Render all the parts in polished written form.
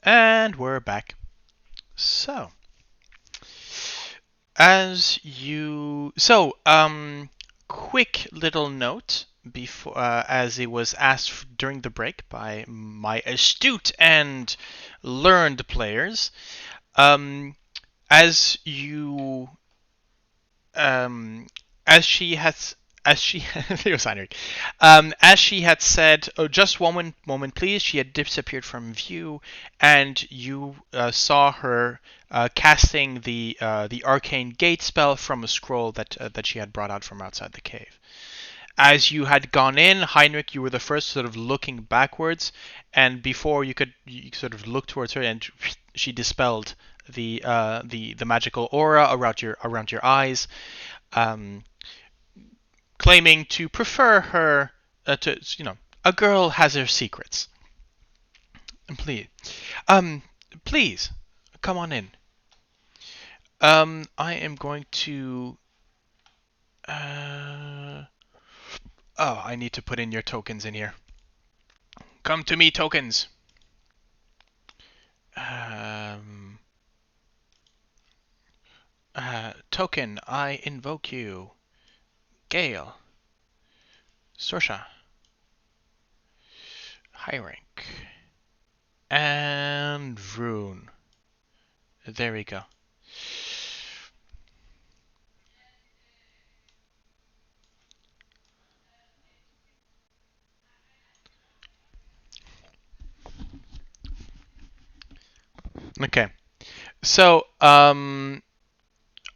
And we're back. So, quick little note before, as it was asked during the break by my astute and learned players. Um, as you, as she has, as she, it was Heinrich. As she had said, oh, just one moment, please. She had disappeared from view, and you saw her casting the arcane gate spell from a scroll that she had brought out from outside the cave. As you had gone in, Heinrich, you were the first sort of looking backwards, and before you sort of look towards her, and she dispelled the magical aura around your eyes, um, claiming to prefer her to a girl has her secrets. Please, um, please come on in. I am going to. Oh, I need to put in your tokens in here. Come to me, tokens. Um, Token, I invoke you. Gale. Sorsha. Heinrich. And Vroon. There we go. Okay. So,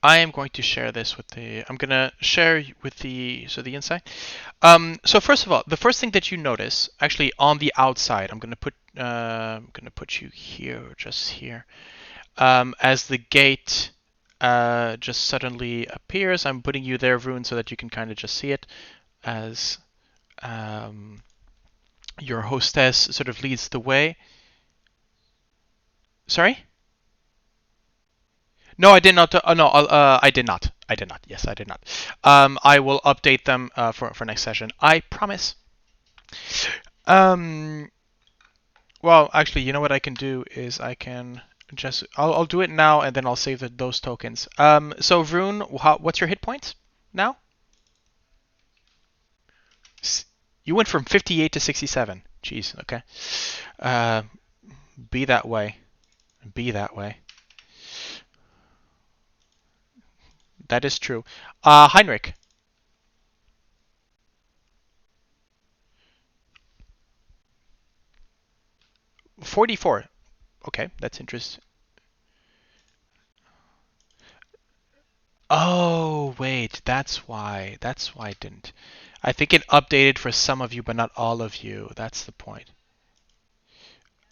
I am going to share this with the. I'm gonna share with the insight. So first of all, the first thing that you notice, actually on the outside, I'm gonna put you here, just here, as the gate just suddenly appears. I'm putting you there, Vroon, so that you can kind of just see it as your hostess sort of leads the way. Sorry? No, I did not. No, I did not. I did not. Yes, I did not. I will update them for next session. I promise. Um, well, actually, you know what I can do is I can just I'll do it now and then I'll save those tokens. So Vroon, what's your hit points now? You went from 58 to 67. Jeez. Okay. Uh, be that way. Be that way. That is true. Heinrich. 44. Okay, that's interesting. Oh, wait, that's why. That's why it didn't. I think it updated for some of you, but not all of you. That's the point.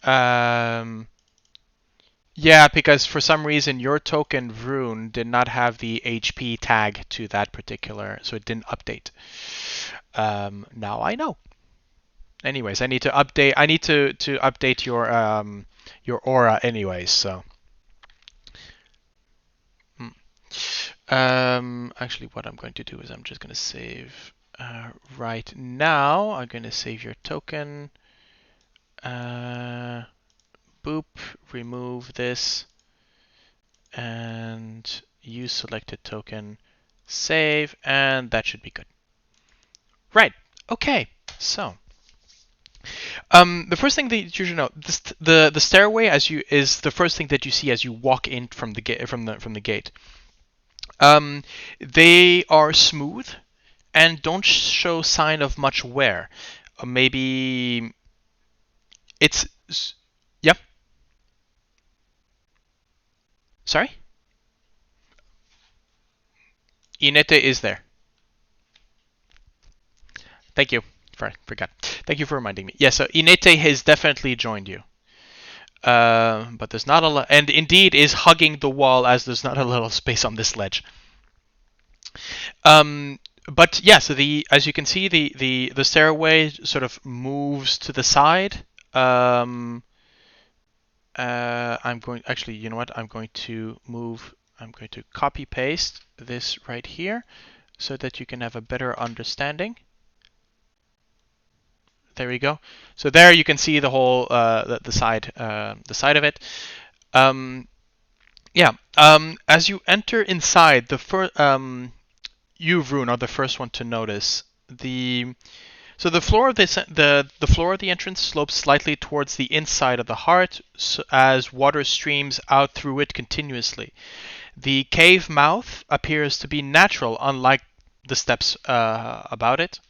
Um, yeah, because for some reason your token Vroon did not have the HP tag to that particular, so it didn't update. Now I know. Anyways, I need to update. I need to update your aura anyways. So. Hmm. Actually, what I'm going to do is I'm just going to save right now. I'm going to save your token. Boop, remove this, and use selected token, save, and that should be good. Right. Okay. So, the first thing that you should know, the stairway is the first thing that you see as you walk in from the gate from the gate. They are smooth and don't show sign of much wear. Maybe it's yep. Sorry, Inete is there. Thank you. Forgot. Thank you for reminding me. Yes, so Inete has definitely joined you. But there's not a lot, and indeed is hugging the wall as there's not a little space on this ledge. But yeah, so as you can see, the stairway sort of moves to the side. I'm going actually, you know what? I'm going to move. I'm going to copy paste this right here so that you can have a better understanding. There we go. So there you can see the whole the side of it. Um, yeah. As you enter inside, you, Vroon, are the first one to notice the floor of the floor of the entrance slopes slightly towards the inside of the heart, as water streams out through it continuously. The cave mouth appears to be natural, unlike the steps about it.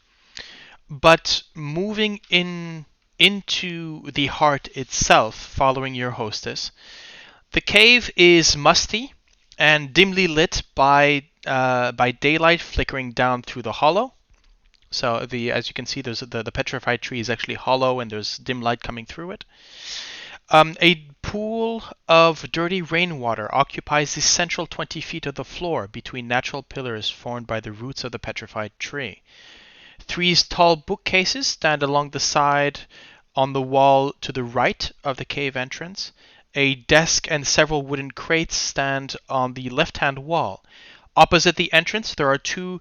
But moving into the heart itself, following your hostess, the cave is musty and dimly lit by daylight flickering down through the hollow. So as you can see, there's the petrified tree is actually hollow, and there's dim light coming through it. A pool of dirty rainwater occupies the central 20 feet of the floor between natural pillars formed by the roots of the petrified tree. 3 tall bookcases stand along the side on the wall to the right of the cave entrance. A desk and several wooden crates stand on the left-hand wall. Opposite the entrance, there are 2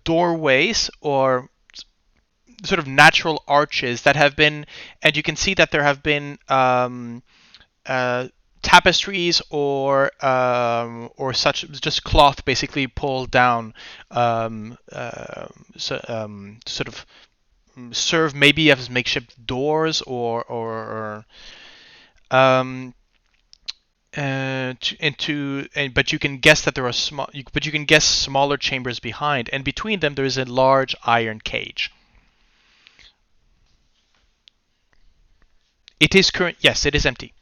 doorways or sort of natural arches that have been, and you can see that there have been tapestries or such, just cloth basically pulled down, sort of serve maybe as makeshift doors or but you can guess that there are but you can guess smaller chambers behind, and between them there is a large iron cage. It is current. Yes, it is empty.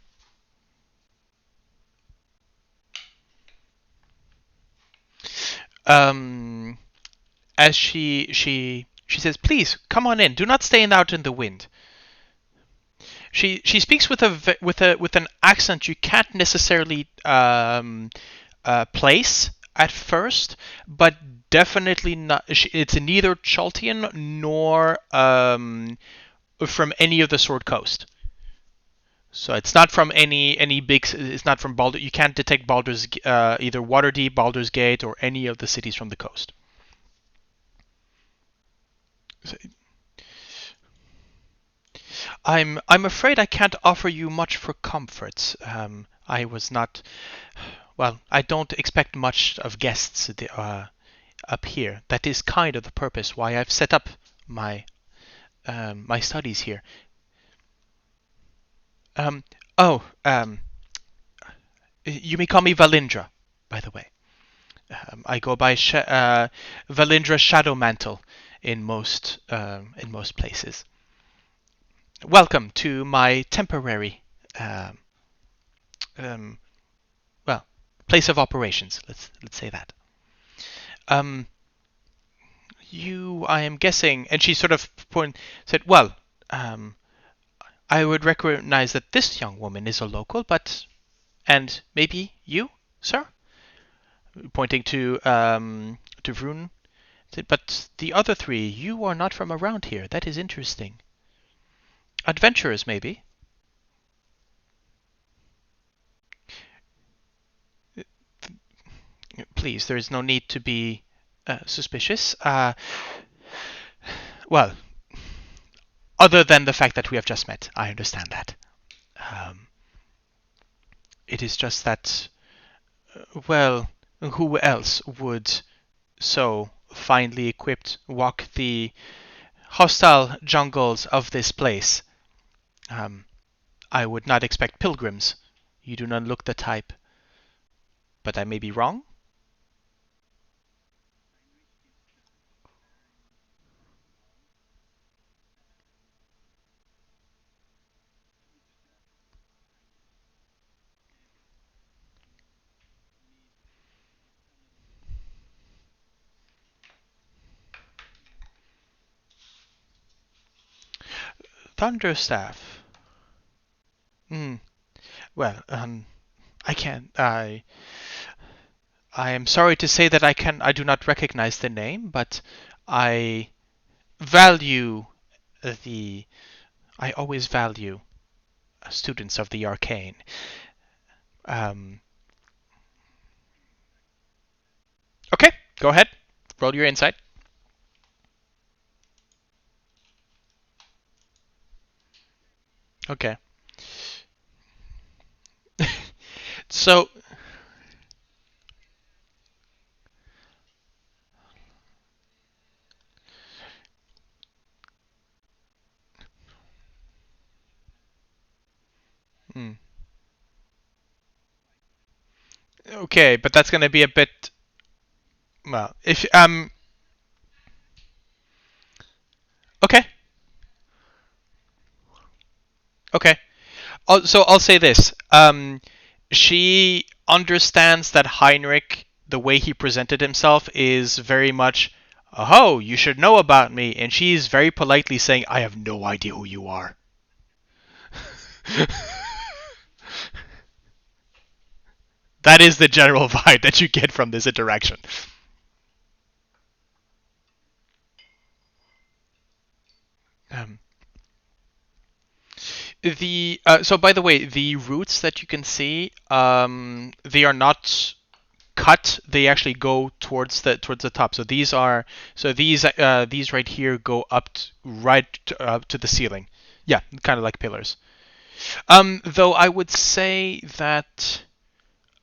Um, as she says, "Please come on in. Do not stay out in the wind." She speaks with an accent you can't necessarily place at first, but definitely not. It's neither Chaltian nor from any of the Sword Coast. So it's not from any big. It's not from Baldur. You can't detect Baldur's either Waterdeep, Baldur's Gate, or any of the cities from the coast. So, I'm afraid I can't offer you much for comfort. I was not. Well, I don't expect much of guests up here. That is kind of the purpose why I've set up my my studies here. Um, oh, you may call me Valindra, by the way. I go by Valindra Shadowmantle in most places. Welcome to my temporary, um, um, well, place of operations. Let's say that. Um, I am guessing, and she sort of said, "Well, um, I would recognize that this young woman is a local, but and maybe you, sir." Pointing to Vroon. But the other 3, you are not from around here. That is interesting. Adventurers, maybe. Please, there is no need to be suspicious. Well, other than the fact that we have just met, I understand that. Um, it is just that, well, who else would so finely equipped walk the hostile jungles of this place? Um, I would not expect pilgrims. You do not look the type. But I may be wrong? Thunderstaff. Hmm. Well, I can't. I am sorry to say that I do not recognize the name, but I value the. I always value students of the arcane. Um, okay, go ahead. Roll your insight. Okay. So, hmm. Okay, but that's going to be a bit. Well, if okay, okay. So I'll say this. She understands that Heinrich, the way he presented himself, is very much, oh, you should know about me, and she's very politely saying, I have no idea who you are. That is the general vibe that you get from this interaction. Um, the so by the way, the roots that you can see, they are not cut. They actually go towards the top. So these right here go up to the ceiling. Yeah, kind of like pillars. Though I would say that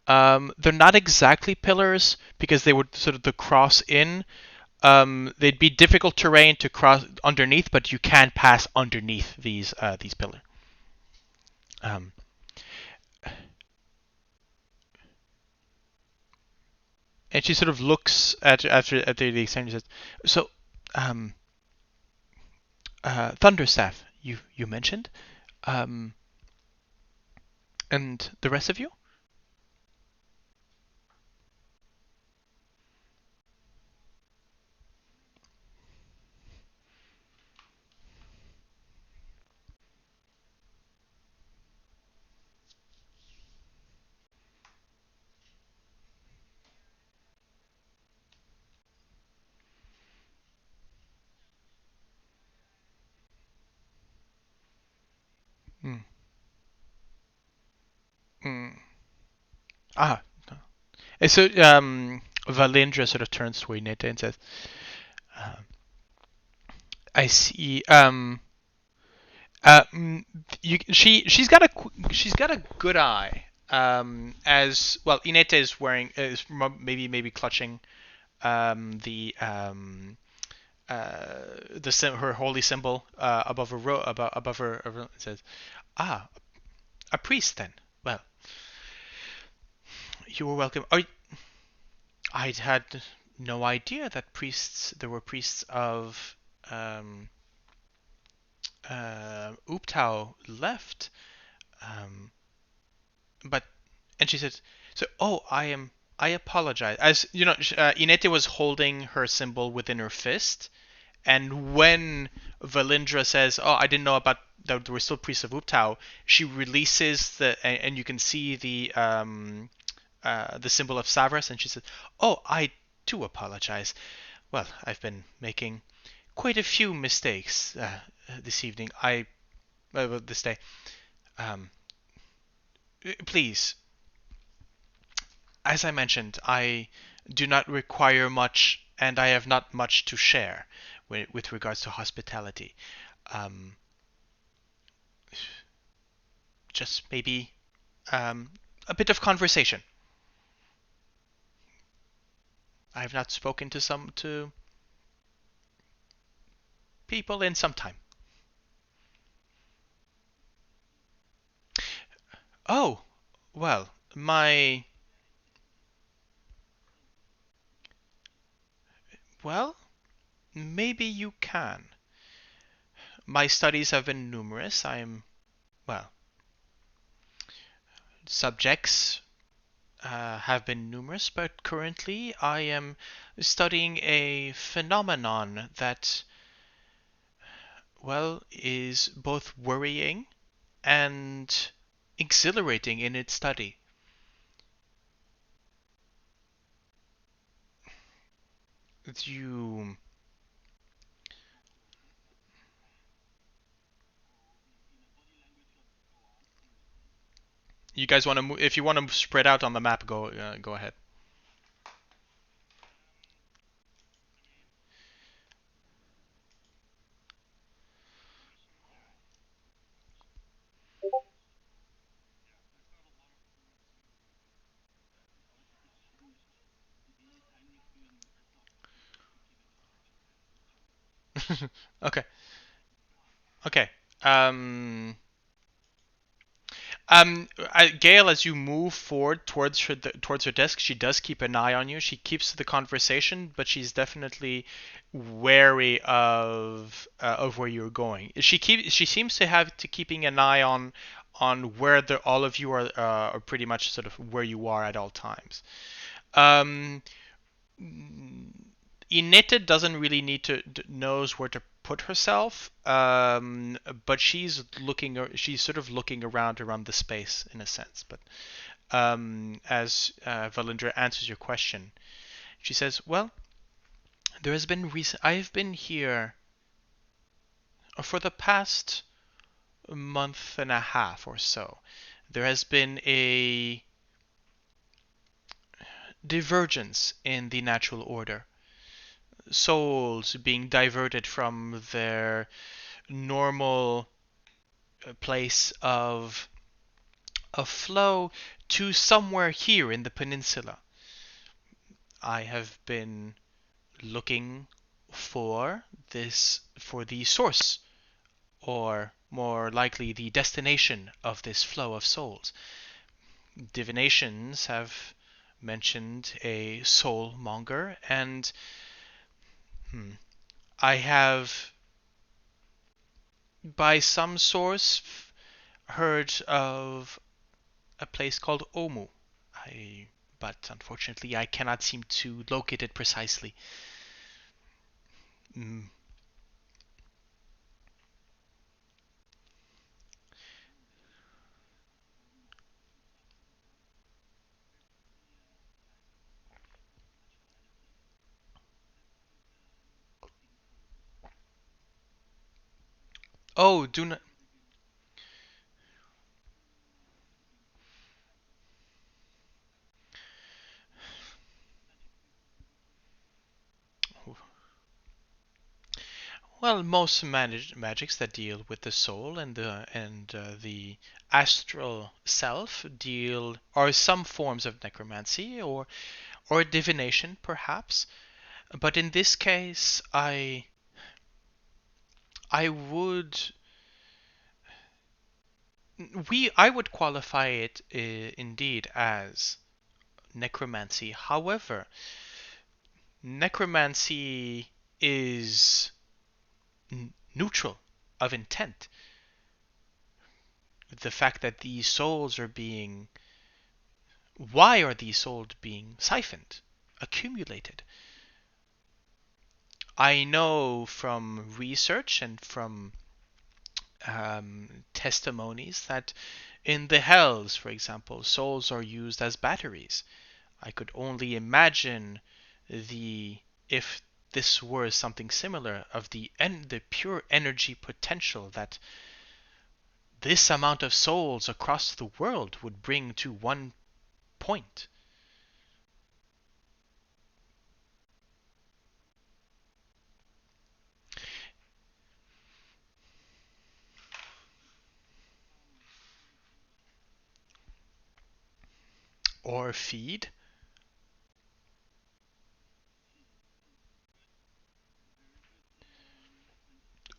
they're not exactly pillars because they would sort of the cross in. They'd be difficult terrain to cross underneath, but you can pass underneath these pillars. Um, and she sort of looks at the exchange and says, "So, um, Thunderstaff, you mentioned, um, and the rest of you." Mm. Mm. Ah. No. And so Valindra sort of turns to Ineta and says, uh, "I see. Uh, mm, she's got a good eye. As well, Ineta is wearing is maybe clutching the her holy symbol above her above her. It says, "Ah, a priest then. Well, you were welcome. I'd had no idea that there were priests of um, Uptau left. Um, but and she said, so I apologize. As you know, Inete was holding her symbol within her fist, and when Valindra says, "Oh, I didn't know about that there were still priests of Uptau," she releases and you can see the symbol of Savras, and she says, "Oh, I do apologize. Well, I've been making quite a few mistakes this evening. This day. Um, please, as I mentioned, I do not require much, and I have not much to share with regards to hospitality. Um, just maybe um, a bit of conversation. I have not spoken to people in some time. Oh, well, well, maybe you can. My studies have been numerous. Well, subjects have been numerous, but currently I am studying a phenomenon that, well, is both worrying and exhilarating in its study. You you guys want to if you want to spread out on the map, go ahead. Okay. Okay. Um, Gale, as you move forward towards her desk, she does keep an eye on you. She keeps the conversation, but she's definitely wary of where you're going. She seems to have to keeping an eye on where all of you are pretty much sort of where you are at all times. Um, Ineta doesn't really need to knows where to put herself, but she's sort of looking around the space in a sense. But as Valindra answers your question, she says, "Well, there has been recent. I've been here for the past month and a half or so. There has been a divergence in the natural order. Souls being diverted from their normal place of flow to somewhere here in the peninsula. I have been looking for the source, or more likely the destination of this flow of souls. Divinations have mentioned a soul monger, and I have, by some source, heard of a place called Omu. But unfortunately, I cannot seem to locate it precisely. Mm. Oh, do not. Well, most magics that deal with the soul and the astral self deal are some forms of necromancy or divination, perhaps. But in this case, I would I would qualify it indeed as necromancy. However, necromancy is neutral of intent. The fact that these souls are being why are these souls being siphoned, accumulated? I know from research and from testimonies that in the hells, for example, souls are used as batteries. I could only imagine the if this were something similar of the pure energy potential that this amount of souls across the world would bring to one point. Or feed,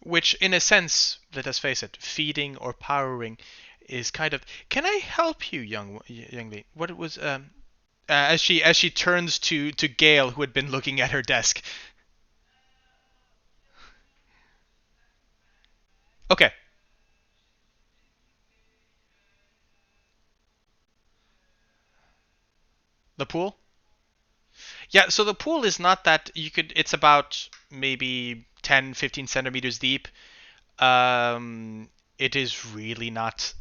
which in a sense, let us face it, feeding or powering is kind of. Can I help you, young lady? What it was as she turns to Gale, who had been looking at her desk. Okay, the pool. Yeah, so the pool is not that you could. It's about maybe 10, 15 centimeters deep. It is really not.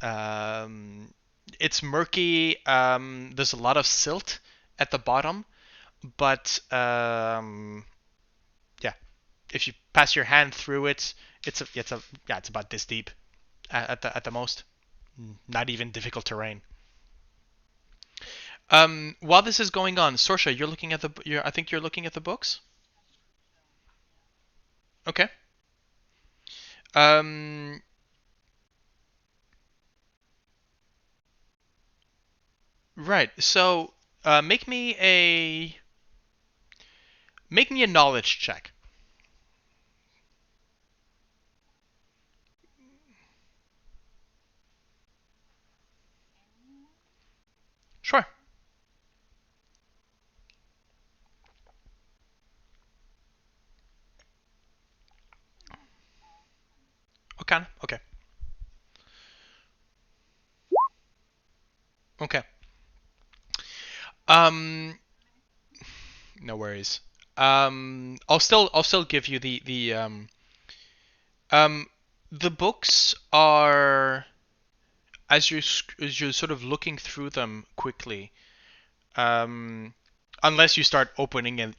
It's murky. There's a lot of silt at the bottom, but yeah, if you pass your hand through it, it's about this deep at the most. Not even difficult terrain. While this is going on, Sorsha, you're looking at I think you're looking at the books. Okay. Um, right. So, make me a knowledge check. Okay. Um, no worries. I'll still give you um the books are, as you're sort of looking through them quickly. Um, unless you start opening and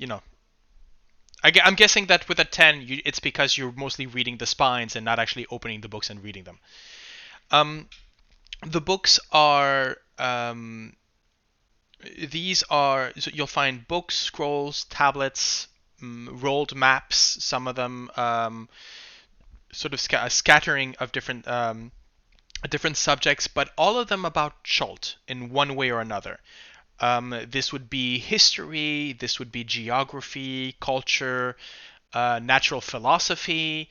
I'm guessing that with a 10, it's because you're mostly reading the spines and not actually opening the books and reading them. Um, the books are these are so you'll find books, scrolls, tablets, rolled maps. Some of them sort of a scattering of different subjects, but all of them about Chult in one way or another. This would be history, this would be geography, culture, natural philosophy.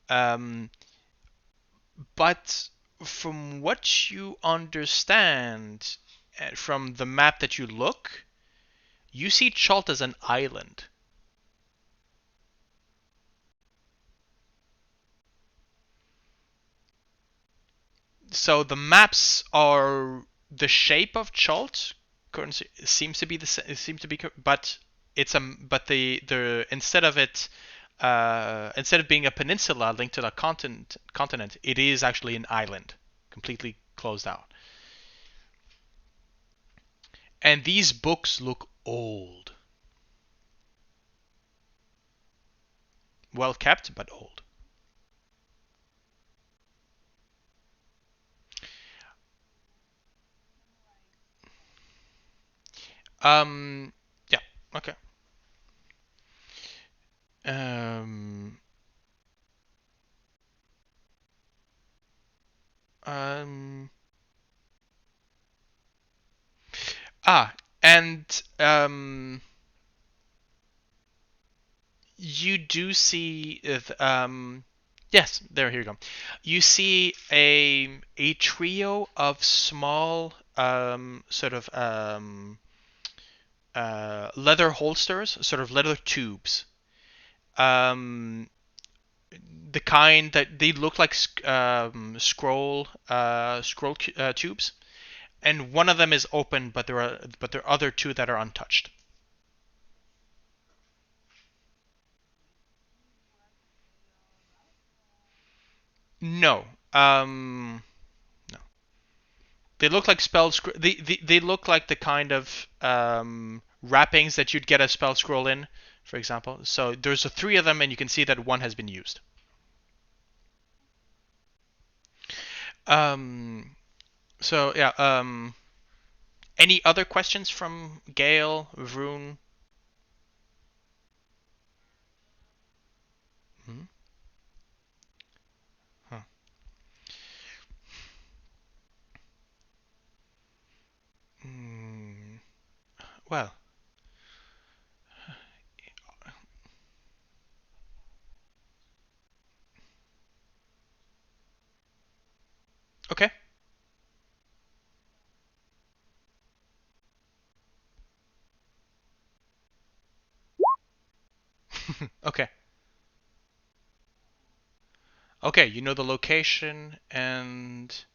Um, but from what you understand from the map that you look, you see Chult as an island. So the maps are the shape of Chult. Seems to be but the instead of it instead of being a peninsula linked to the continent, it is actually an island, completely closed out. And these books look old, well kept but old. Um, yeah, okay. Um, um, ah, and you do see yes, here you go. You see a trio of small sort of leather holsters, sort of leather tubes. Um, the kind that they look like scroll tubes, and one of them is open, but there are other two that are untouched. No. No. They look like they look like the kind of wrappings that you'd get a spell scroll in, for example. So there's three of them, and you can see that one has been used. Um, so yeah. Any other questions from Gale, Vroon? Hmm? Huh. Mm, well, okay. Okay. Okay, you know the location and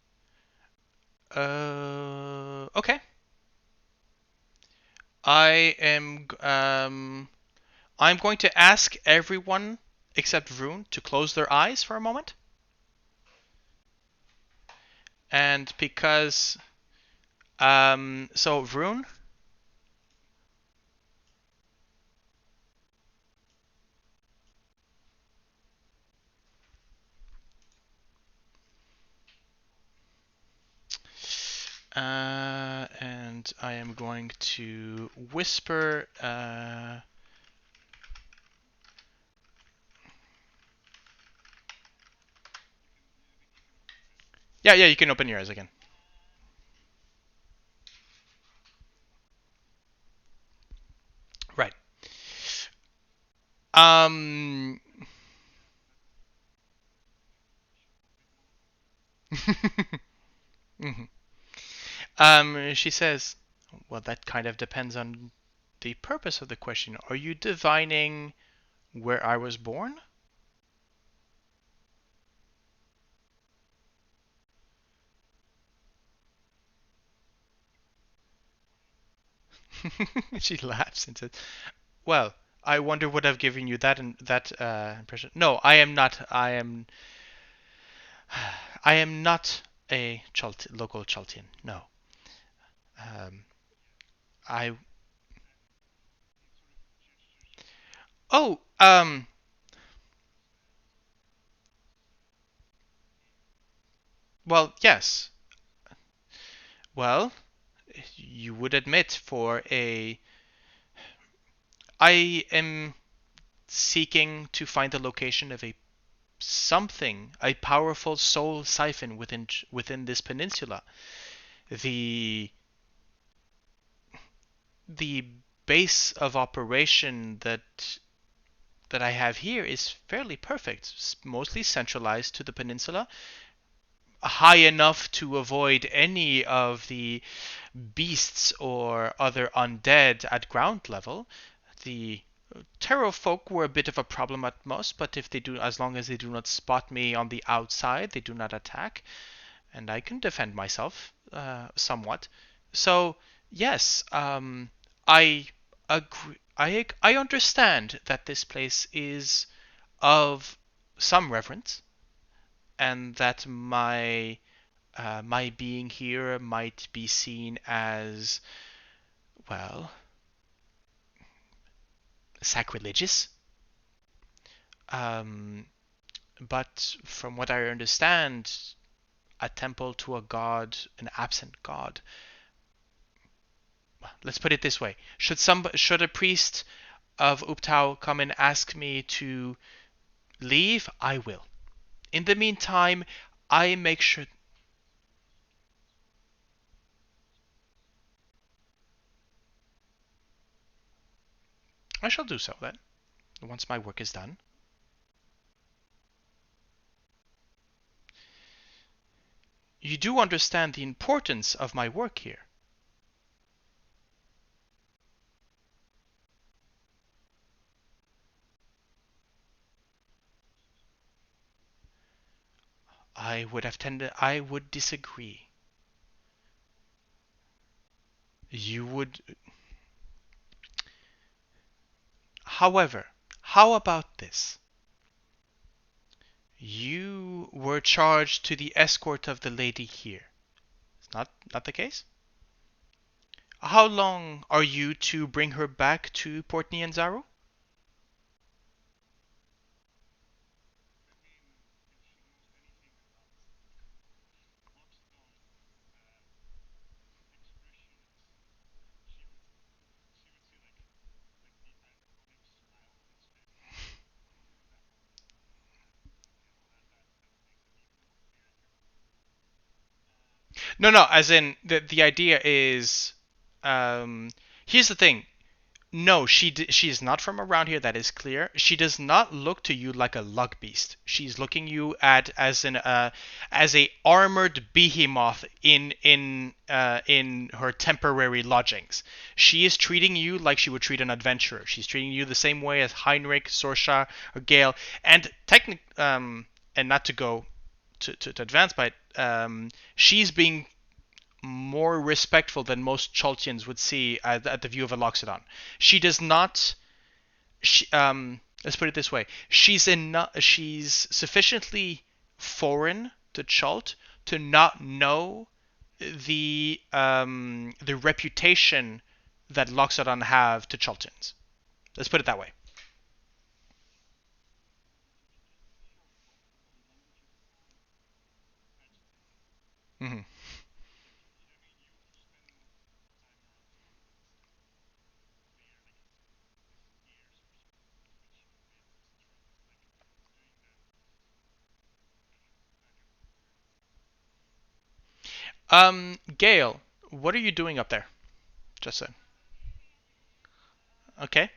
okay. I am I'm going to ask everyone except Vroon to close their eyes for a moment. And because so Vroon, and I am going to whisper yeah, yeah, you can open your eyes again. Right. Um mhm. She says, well, that kind of depends on the purpose of the question. Are you divining where I was born? She laughs and says, "Well, I wonder what I've given you that impression. No, I am not. I am not a local Chaltian. No. Um, I. Oh. Well, yes. Well, you would admit for a. I am seeking to find the location of a powerful soul siphon within this peninsula. The the base of operation that I have here is fairly perfect. It's mostly centralized to the peninsula, high enough to avoid any of the beasts or other undead at ground level. The Terror folk were a bit of a problem at most, but if they do, as long as they do not spot me on the outside, they do not attack, and I can defend myself somewhat. So yes, I agree. I understand that this place is of some reverence, and that my being here might be seen as, well, sacrilegious. Um, but from what I understand, a temple to a god, an absent god. Let's put it this way: should a priest of Uptau come and ask me to leave, I will. In the meantime, I make sure. I shall do so then, once my work is done. You do understand the importance of my work here. I would disagree. You would. However, how about this? You were charged to the escort of the lady here. It's not the case? How long are you to bring her back to Port Nianzaro? No, no. As in the idea is, um, here's the thing. No, she is not from around here. That is clear. She does not look to you like a lug beast. She's looking you at as a armored behemoth in her temporary lodgings. She is treating you like she would treat an adventurer. She's treating you the same way as Heinrich, Sorsha, or Gale. And not to go to advance, but she's being more respectful than most Chaltians would see at the view of a Luxodon. She does not. Let's put it this way: she's sufficiently foreign to Chalt to not know the reputation that Luxodon have to Chaltians. Let's put it that way. Mm-hmm. Gale, what are you doing up there? Just so. Okay.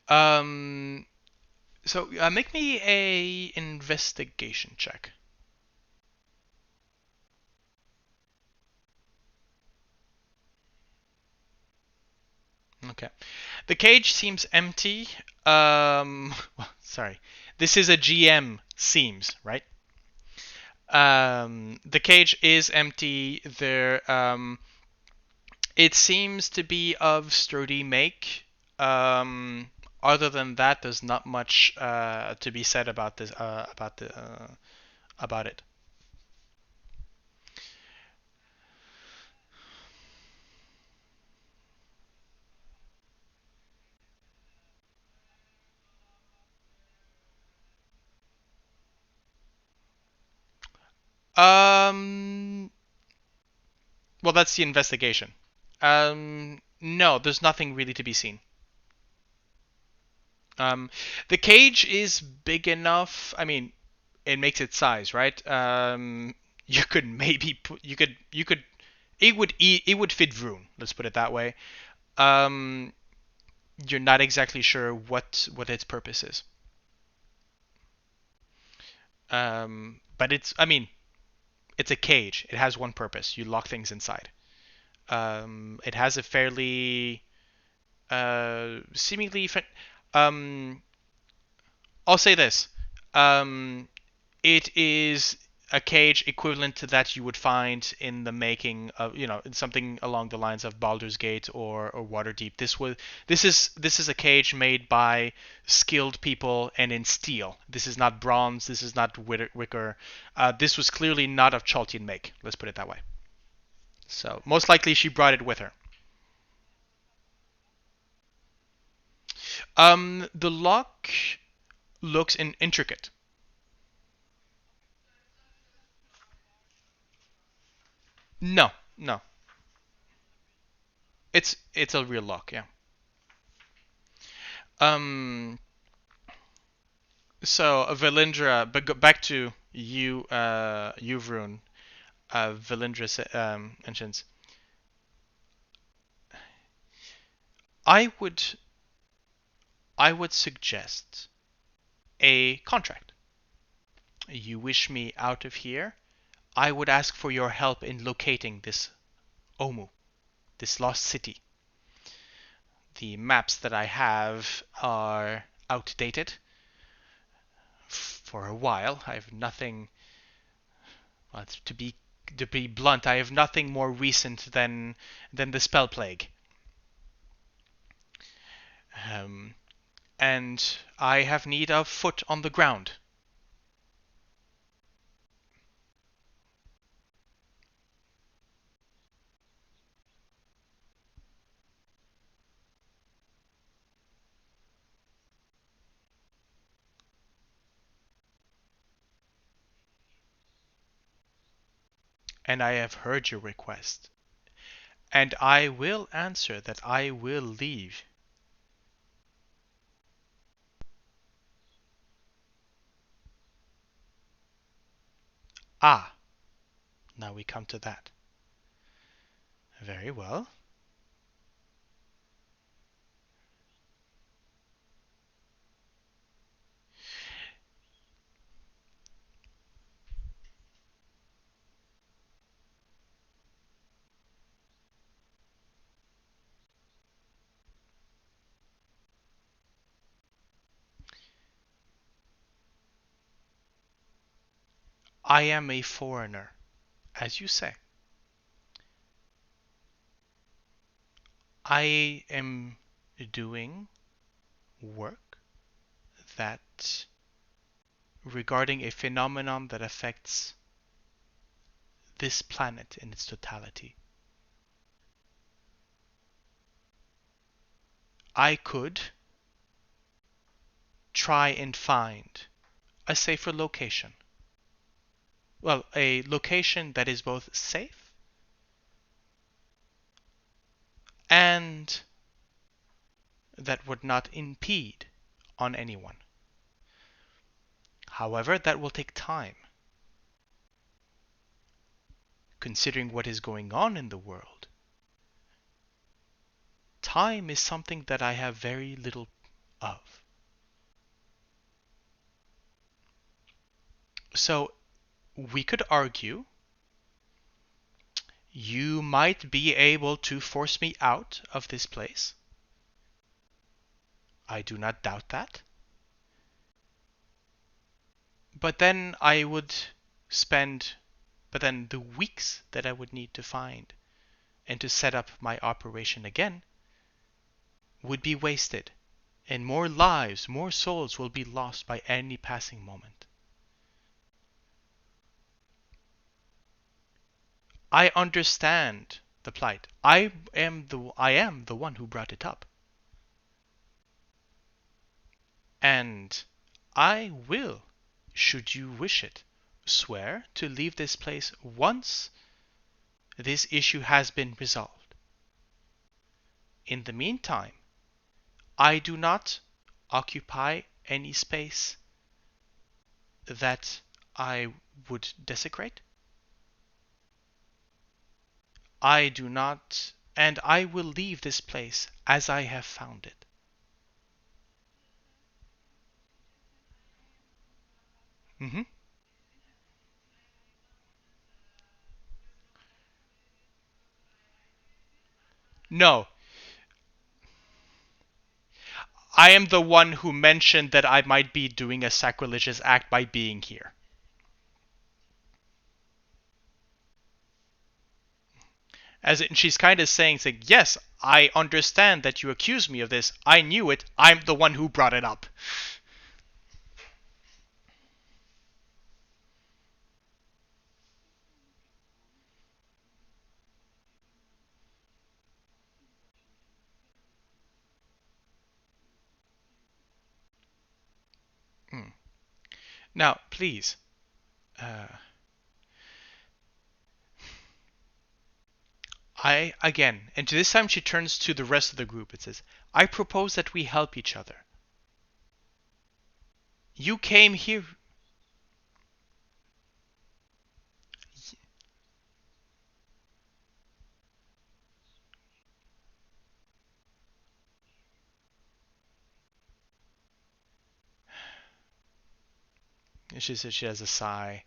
Um, so make me a investigation check. Okay. The cage seems empty. Well, sorry. This is a GM seems, right? The cage is empty. It seems to be of sturdy make. Other than that, there's not much to be said about this. About it. Um. Well, that's the investigation. No, there's nothing really to be seen. Um, the cage is big enough. I mean, it makes its size, right? You could maybe put. You could. It would fit Vroon. Let's put it that way. Um, you're not exactly sure what its purpose is. But it's. I mean, it's a cage. It has one purpose. You lock things inside. It has a fairly seemingly. Um, I'll say this. Um, it is a cage equivalent to that you would find in the making of, something along the lines of Baldur's Gate or Waterdeep. This is a cage made by skilled people and in steel. This is not bronze. This is not wicker. This was clearly not of Chaltian make. Let's put it that way. So most likely she brought it with her. The lock looks intricate. No, no. It's a real lock, yeah. Um, so Valindra, but go back to you, Vroon. Valindra mentions, I would I would suggest a contract. You wish me out of here. I would ask for your help in locating this Omu, this lost city. The maps that I have are outdated for a while. I have nothing. Well, to be blunt, I have nothing more recent than the spell plague. Um, and I have need of foot on the ground. And I have heard your request. And I will answer that I will leave. Ah, now we come to that. Very well. I am a foreigner, as you say. I am doing work that regarding a phenomenon that affects this planet in its totality. I could try and find a safer location. Well, a location that is both safe and that would not impede on anyone. However, that will take time. Considering what is going on in the world, time is something that I have very little of. So we could argue you might be able to force me out of this place I do not doubt that. But then I would spend, but then the weeks that I would need to find and to set up my operation again would be wasted, and more lives, more souls will be lost by any passing moment. I understand the plight. I am the one who brought it up. And I will, should you wish it, swear to leave this place once this issue has been resolved. In the meantime, I do not occupy any space that I would desecrate. I do not, and I will leave this place as I have found it. Mm-hmm. No, I am the one who mentioned that I might be doing a sacrilegious act by being here. As in, she's kind of saying, yes, I understand that you accuse me of this. I knew it. I'm the one who brought it up. Hmm. Now, please, uh, again, and this time she turns to the rest of the group. It says, I propose that we help each other. You came here. She says she has a sigh.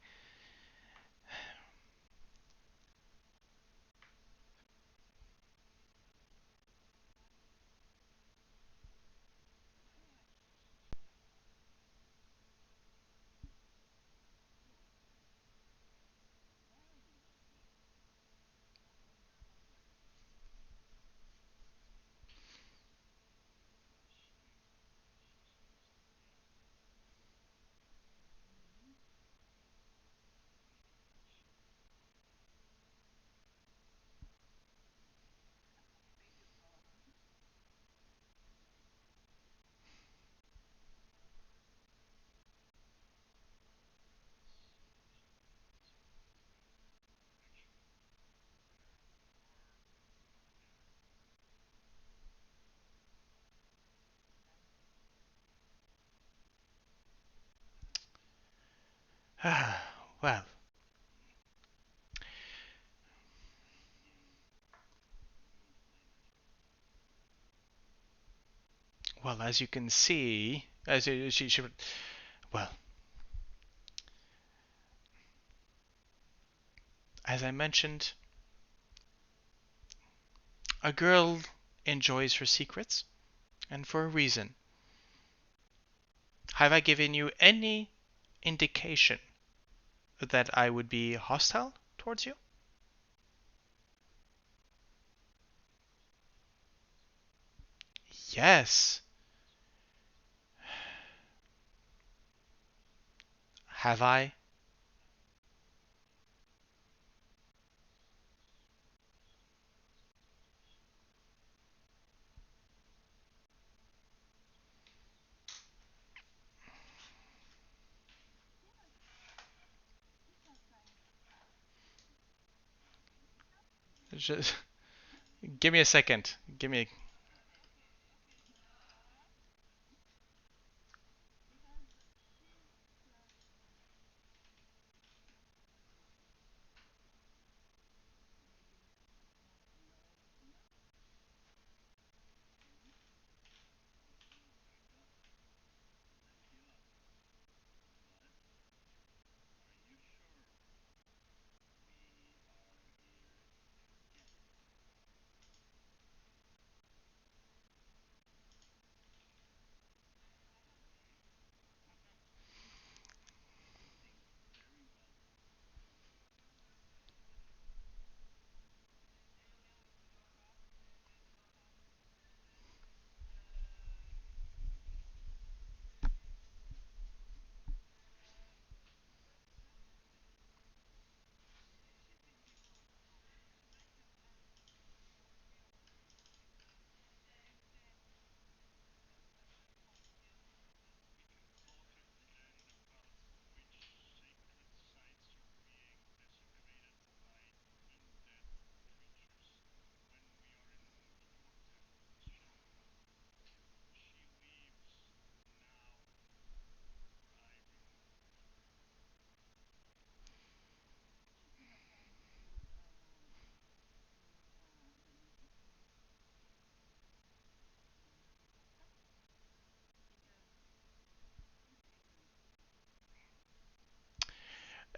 Well, well, as you can see, as she well, as I mentioned, a girl enjoys her secrets, and for a reason. Have I given you any indication that I would be hostile towards you? Yes. Have I? Just give me a second. Give me.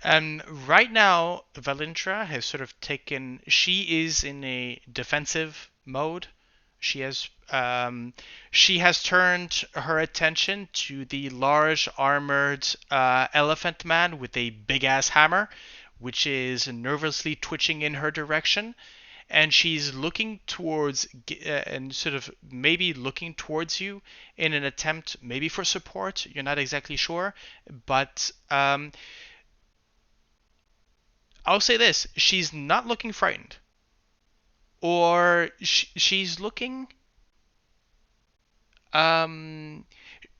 And right now, Valentra has sort of taken. She is in a defensive mode. She has she has turned her attention to the large armored elephant man with a big ass hammer, which is nervously twitching in her direction. And she's looking towards and sort of maybe looking towards you in an attempt maybe for support. You're not exactly sure, but I'll say this: she's not looking frightened, or she's looking. Um,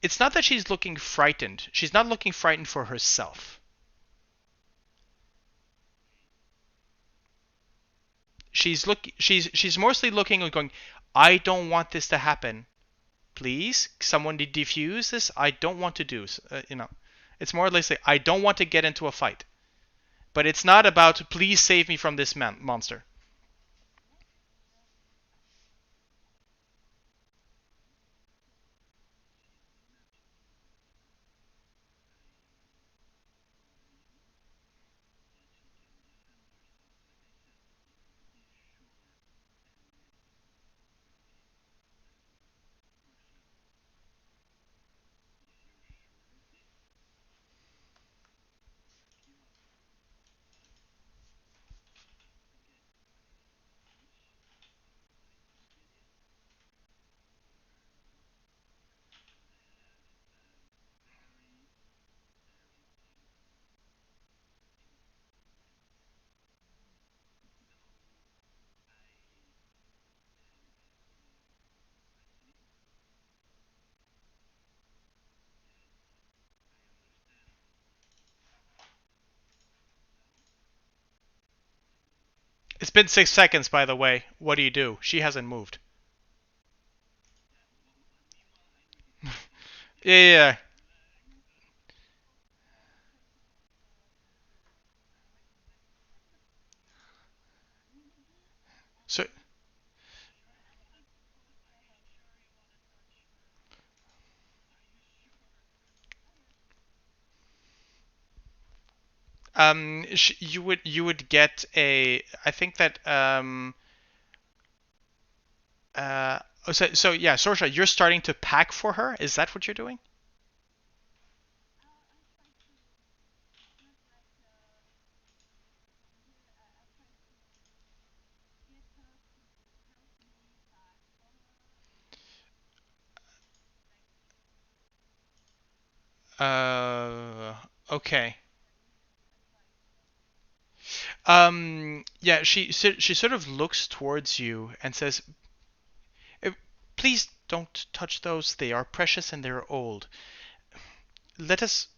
it's not that she's looking frightened. She's not looking frightened for herself. She's mostly looking and going, I don't want this to happen. Please, someone defuse this. I don't want to do. It's more or less like I don't want to get into a fight. But it's not about please save me from this monster. It's been 6 seconds, by the way. What do you do? She hasn't moved. Yeah. So you would get a. I think that so yeah, Sorsha, you're starting to pack for her. Is that what you're doing? Okay. Yeah, she sort of looks towards you and says, "Please don't touch those. They are precious and they're old. Let us."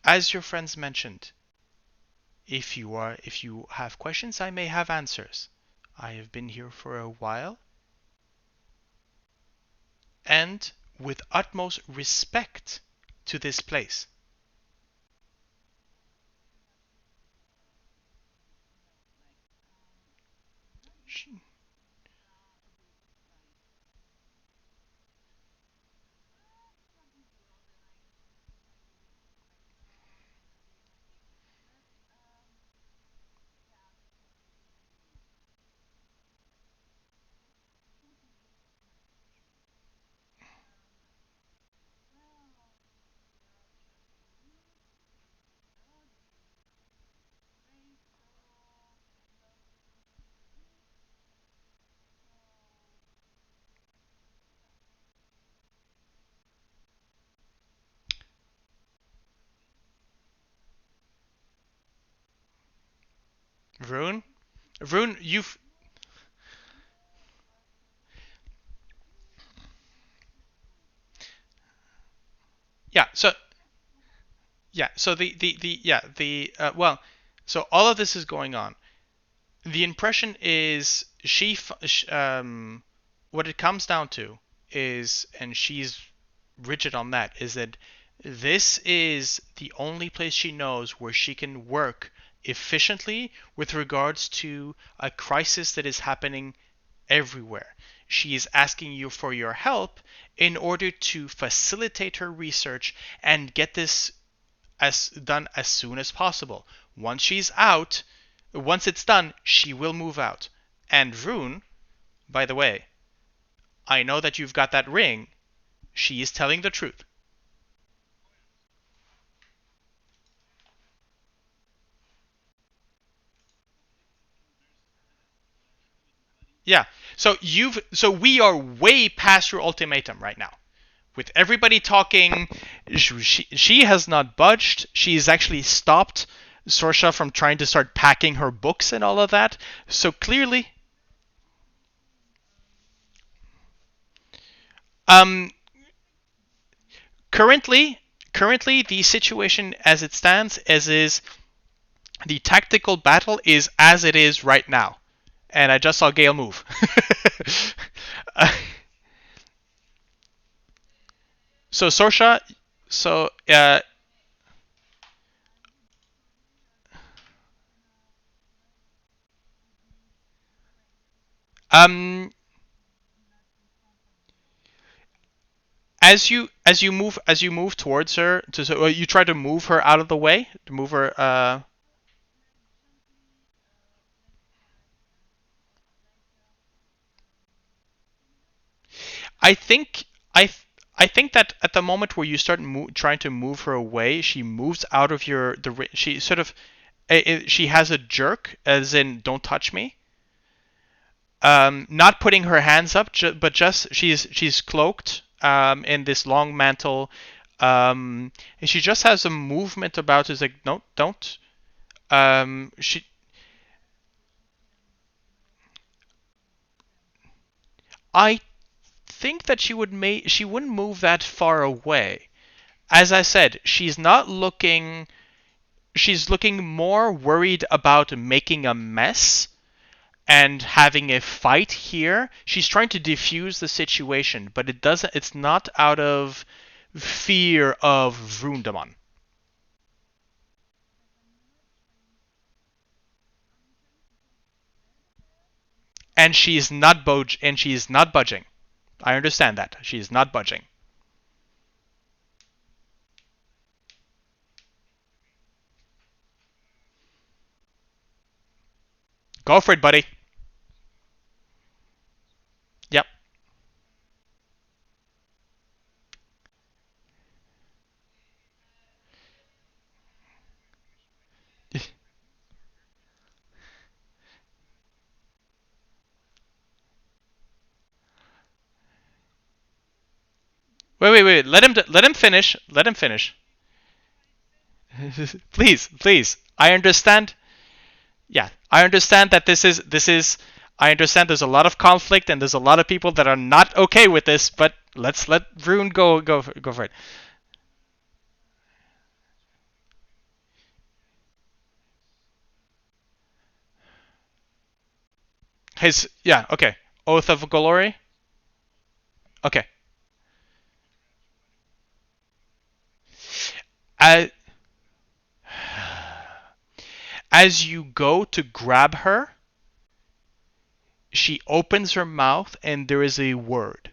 As your friends mentioned, if you have questions, I may have answers. I have been here for a while, and with utmost respect to this place. Vroon, Vroon, you've yeah. So the yeah the well, so all of this is going on. The impression is what it comes down to is, and she's rigid on that, is that this is the only place she knows where she can work efficiently with regards to a crisis that is happening everywhere. She is asking you for your help in order to facilitate her research and get this done as soon as possible. Once it's done, she will move out. And Vroon, by the way, I know that you've got that ring. She is telling the truth. Yeah. So we are way past your ultimatum right now. With everybody talking, she has not budged. She's actually stopped Sorsha from trying to start packing her books and all of that. So clearly, um, currently the situation as it stands, as is the tactical battle, is as it is right now. And I just saw Gale move. uh, so Sorsha, so um, as you move towards her, so you try to move her out of the way, to move her. I think I I think that at the moment where you start trying to move her away, she moves out of she sort of she has a jerk, as in don't touch me. Not putting her hands up, but just she's cloaked in this long mantle, and she just has a movement about. Is like no, don't. She I think that she wouldn't move that far away. As I said, she's looking more worried about making a mess and having a fight here. She's trying to defuse the situation, but it's not out of fear of Vroondomon. And she's not budging. I understand that. She's not budging. Go for it, buddy. Yep. Wait. Let him finish. Let him finish. Please. I understand. Yeah, I understand that this is. I understand there's a lot of conflict and there's a lot of people that are not okay with this, but let's let Vroon go for it. His yeah, okay. Oath of Glory. Okay. As, as you go to grab her, she opens her mouth and there is a word.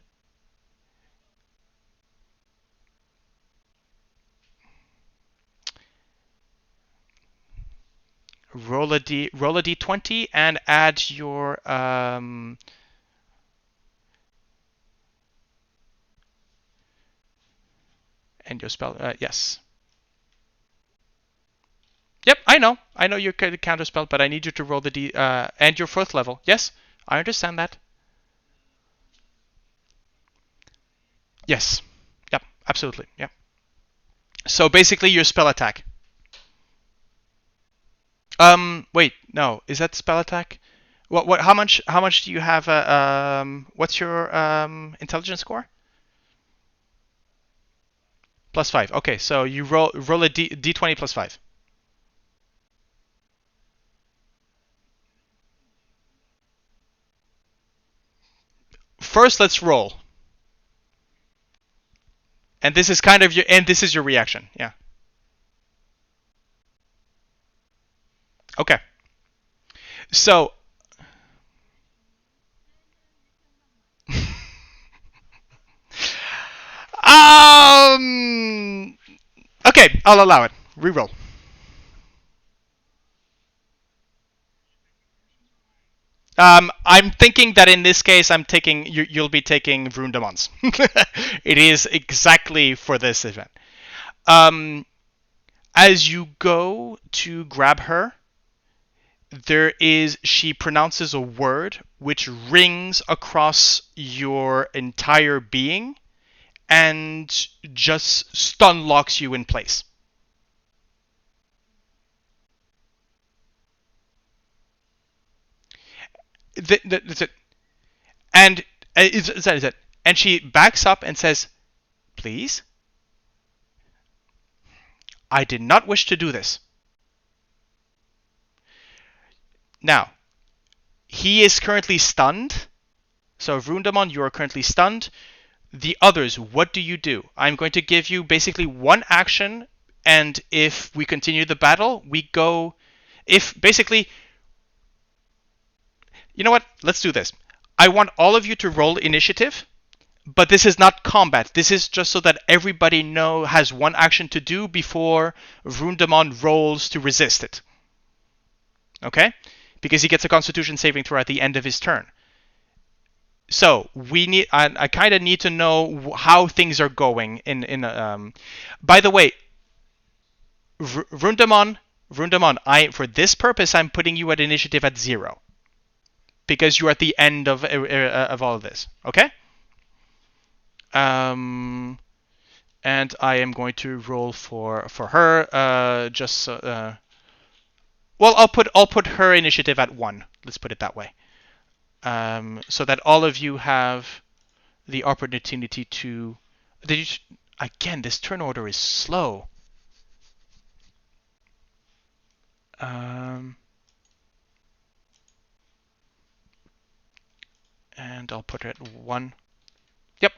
Roll a d20 and add your and your spell. Yes. Yep, I know your counter spell, but I need you to roll the d and your fourth level. Yes, I understand that. Yes. Yep, absolutely. Yep. So basically your spell attack. Wait, no, is that spell attack? How much do you have what's your intelligence score? Plus 5. Okay, so you roll a d20 plus 5. First, let's roll. And this is your reaction. Yeah. Okay. So Okay, I'll allow it. Reroll. I'm thinking that in this case, you'll be taking Vroondomon's. It is exactly for this event. Um, as you go to grab her, she pronounces a word which rings across your entire being and just stun locks you in place. That's it. And is that it? And she backs up and says, "Please, I did not wish to do this." Now, he is currently stunned. So, Vroondomon, you are currently stunned. The others, what do you do? I'm going to give you basically one action, and if we continue the battle, we go. If basically, you know what? Let's do this. I want all of you to roll initiative, but this is not combat. This is just so that everybody has one action to do before Vroondomon rolls to resist it. Okay? Because he gets a Constitution saving throw at the end of his turn. So I kind of need to know how things are going in. By the way, Vroondomon, for this purpose, I'm putting you at initiative at 0 because you're at the end of all of this. Okay. And I am going to roll for her. Well, I'll put her initiative at 1. Let's put it that way. So that all of you have the opportunity to. Again, this turn order is slow. And I'll put it at 1. Yep.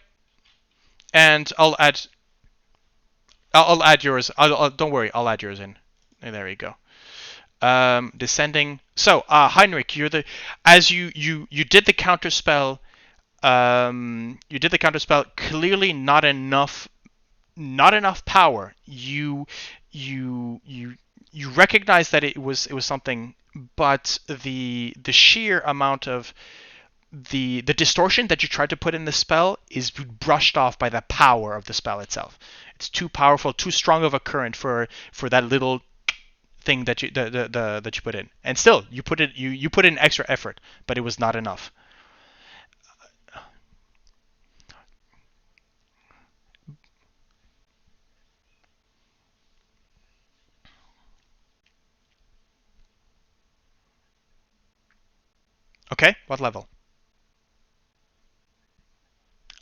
And I'll add yours. Don't worry, I'll add yours in. And there you go. Descending. So, Heinrich, as you did the counter spell. You did the counter spell. Clearly, not enough power. You recognize that it was something, but the sheer amount of the distortion that you tried to put in the spell is brushed off by the power of the spell itself. It's too powerful, too strong of a current for that little thing that you that you put in. And still, you put in extra effort, but it was not enough. Okay, what level?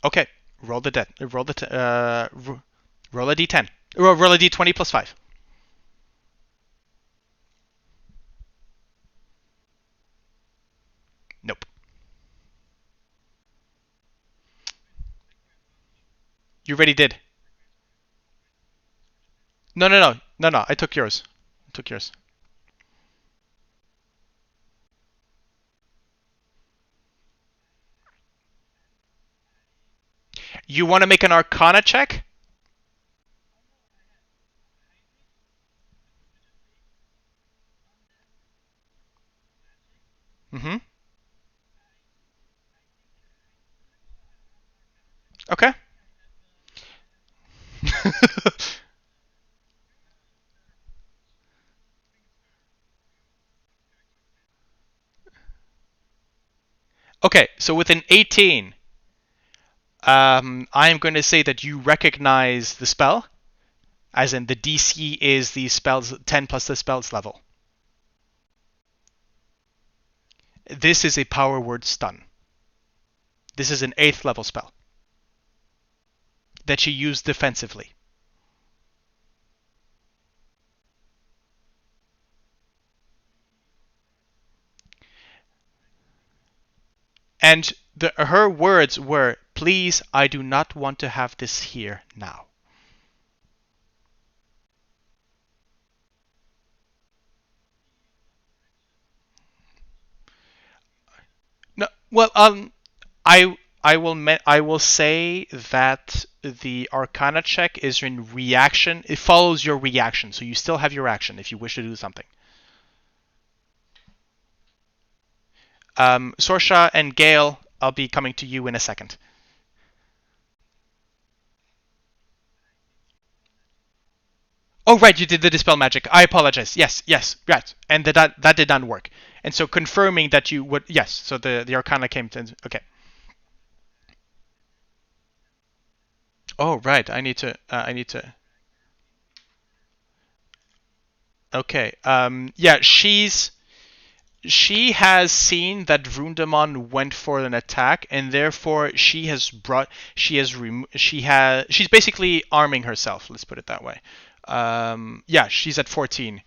Okay, roll the roll a d10. Roll a d20 plus 5. Nope. You already did. No. I took yours. You want to make an Arcana check? Mm-hmm. Okay. Okay, so with an 18, I am going to say that you recognize the spell, as in the DC is the spell's 10 plus the spell's level. This is a power word stun. This is an 8th level spell that she used defensively. And her words were, "Please, I do not want to have this here now." No, well, I will say that the Arcana check is in reaction. It follows your reaction, so you still have your action if you wish to do something. Sorsha and Gale, I'll be coming to you in a second. Oh, right, you did the dispel magic. I apologize. Yes, right. And that did not work. And so confirming that you would, yes. So the Arcana came to, okay. Oh, right. I need to. Okay. Yeah, she has seen that Vroondomon went for an attack, and therefore she's basically arming herself. Let's put it that way. Yeah, she's at 14.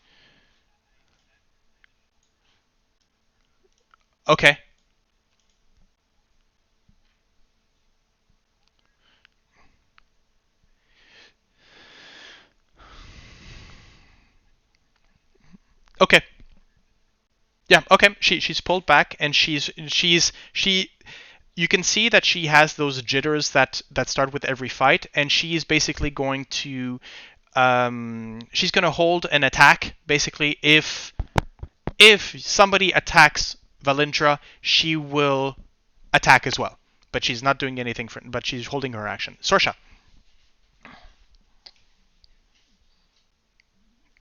Okay. Okay. Yeah. Okay. She's pulled back, and she. You can see that she has those jitters that start with every fight, and she's basically going to she's going to hold an attack. Basically, if somebody attacks Valindra, she will attack as well. But she's not doing anything but she's holding her action. Sorsha.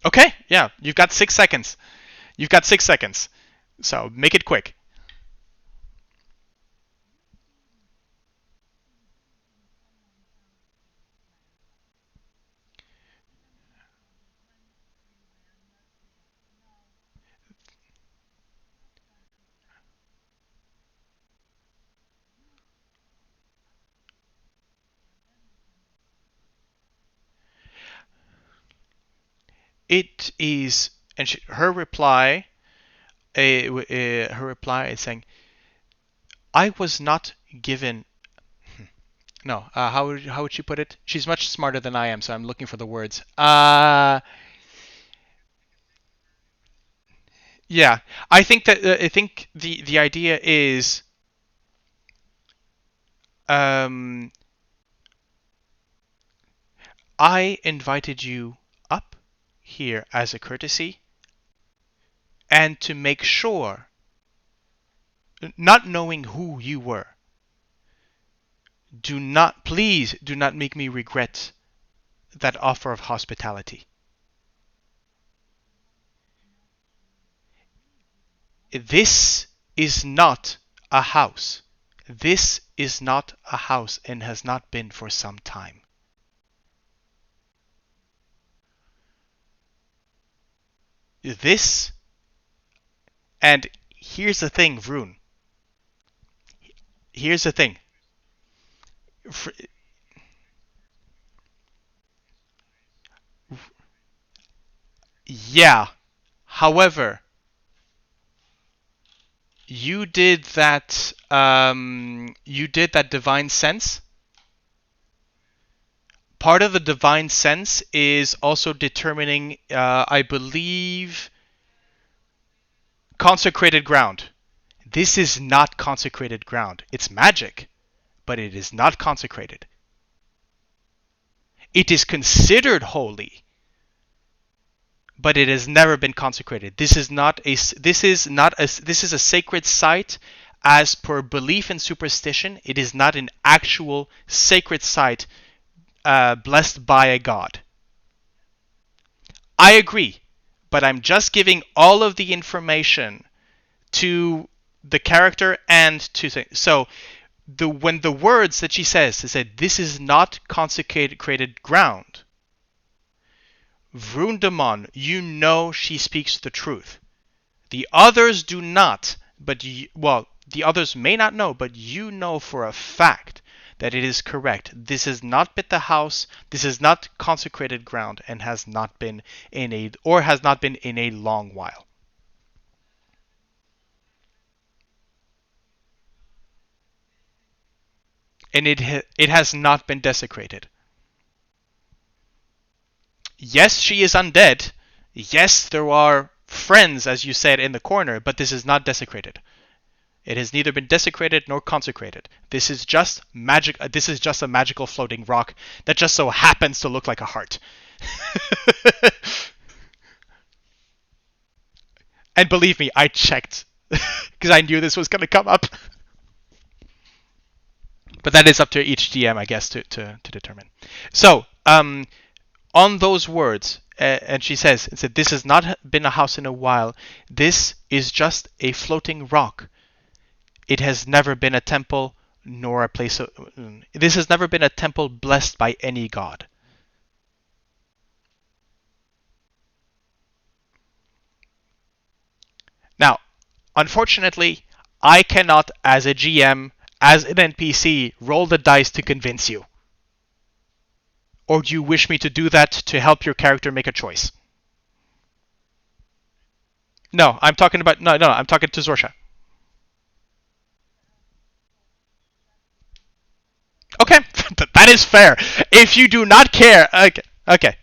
Okay, yeah, you've got 6 seconds. You've got 6 seconds. So make it quick. It is, and her reply is saying, "I was not given." No, how would she put it? She's much smarter than I am, so I'm looking for the words. Yeah, I think the idea is, um, I invited you up here as a courtesy, and to make sure, not knowing who you were, please do not make me regret that offer of hospitality. This is not a house. This is not a house and has not been for some time. This, and here's the thing, Vroon. Here's the thing. Yeah. However, you did that. You did that divine sense. Part of the divine sense is also determining, I believe, consecrated ground. This is not consecrated ground. It's magic, but it is not consecrated. It is considered holy, but it has never been consecrated. This is a sacred site as per belief and superstition. It is not an actual sacred site blessed by a god. I agree, but I'm just giving all of the information to the character and to things. So when the words that she says, this is not consecrated ground. Vroondomon, you know she speaks the truth. The others do not, but the others may not know, but you know for a fact that it is correct. This is not bit the house. This is not consecrated ground, and has not been in a long while. And it has not been desecrated. Yes, she is undead. Yes, there are friends, as you said, in the corner, but this is not desecrated. It has neither been desecrated nor consecrated. This is just magic. This is just a magical floating rock that just so happens to look like a heart. And believe me, I checked because I knew this was going to come up. But that is up to each GM, I guess, to determine. So, on those words, and she says, this has not been a house in a while. This is just a floating rock. It has never been a temple, nor a place of... This has never been a temple blessed by any god. Now, unfortunately, I cannot, as a GM, as an NPC, roll the dice to convince you. Or do you wish me to do that to help your character make a choice? No, I'm talking about... No, I'm talking to Sorsha. Okay, that is fair. If you do not care... Okay.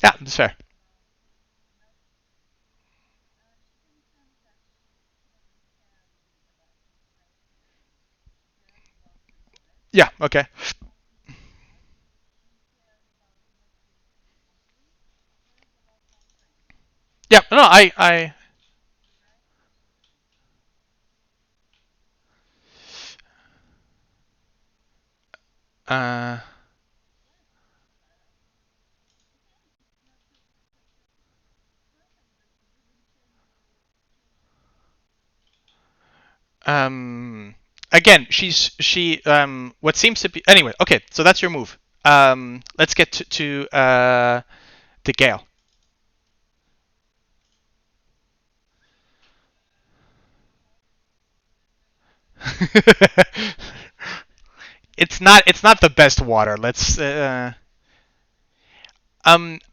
Yeah, that's fair. Yeah, okay. Yeah, no, uh, um, again, what seems to be, anyway, okay, so that's your move. Let's get to Gale. It's not the best water. Let's,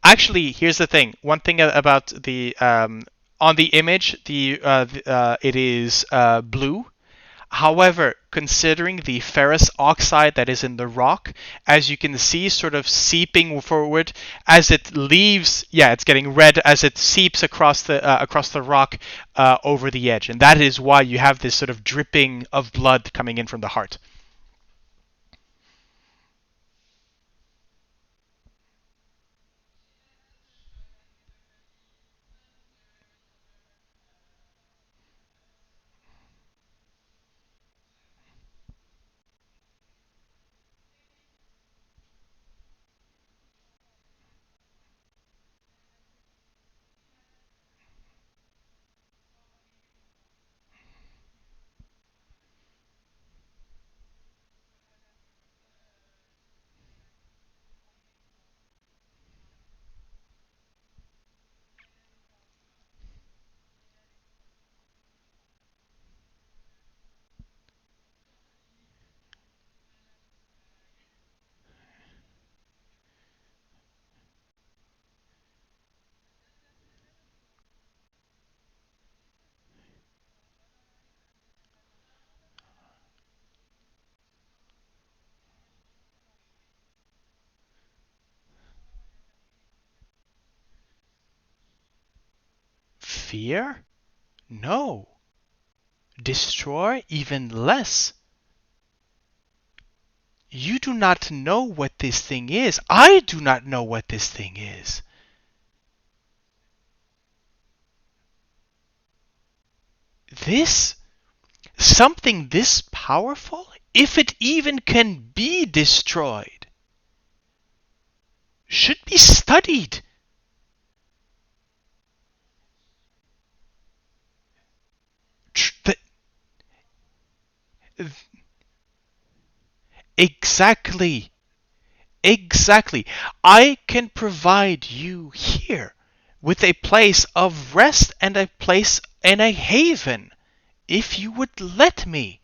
actually, here's the thing. One thing about on the image, it is blue. However, considering the ferrous oxide that is in the rock, as you can see, sort of seeping forward as it leaves, yeah, it's getting red as it seeps across the rock over the edge, and that is why you have this sort of dripping of blood coming in from the heart. Fear? No. Destroy? Even less. You do not know what this thing is. I do not know what this thing is. This? Something this powerful? If it even can be destroyed, should be studied. Exactly. Exactly. I can provide you here with a place of rest and a place and a haven, if you would let me.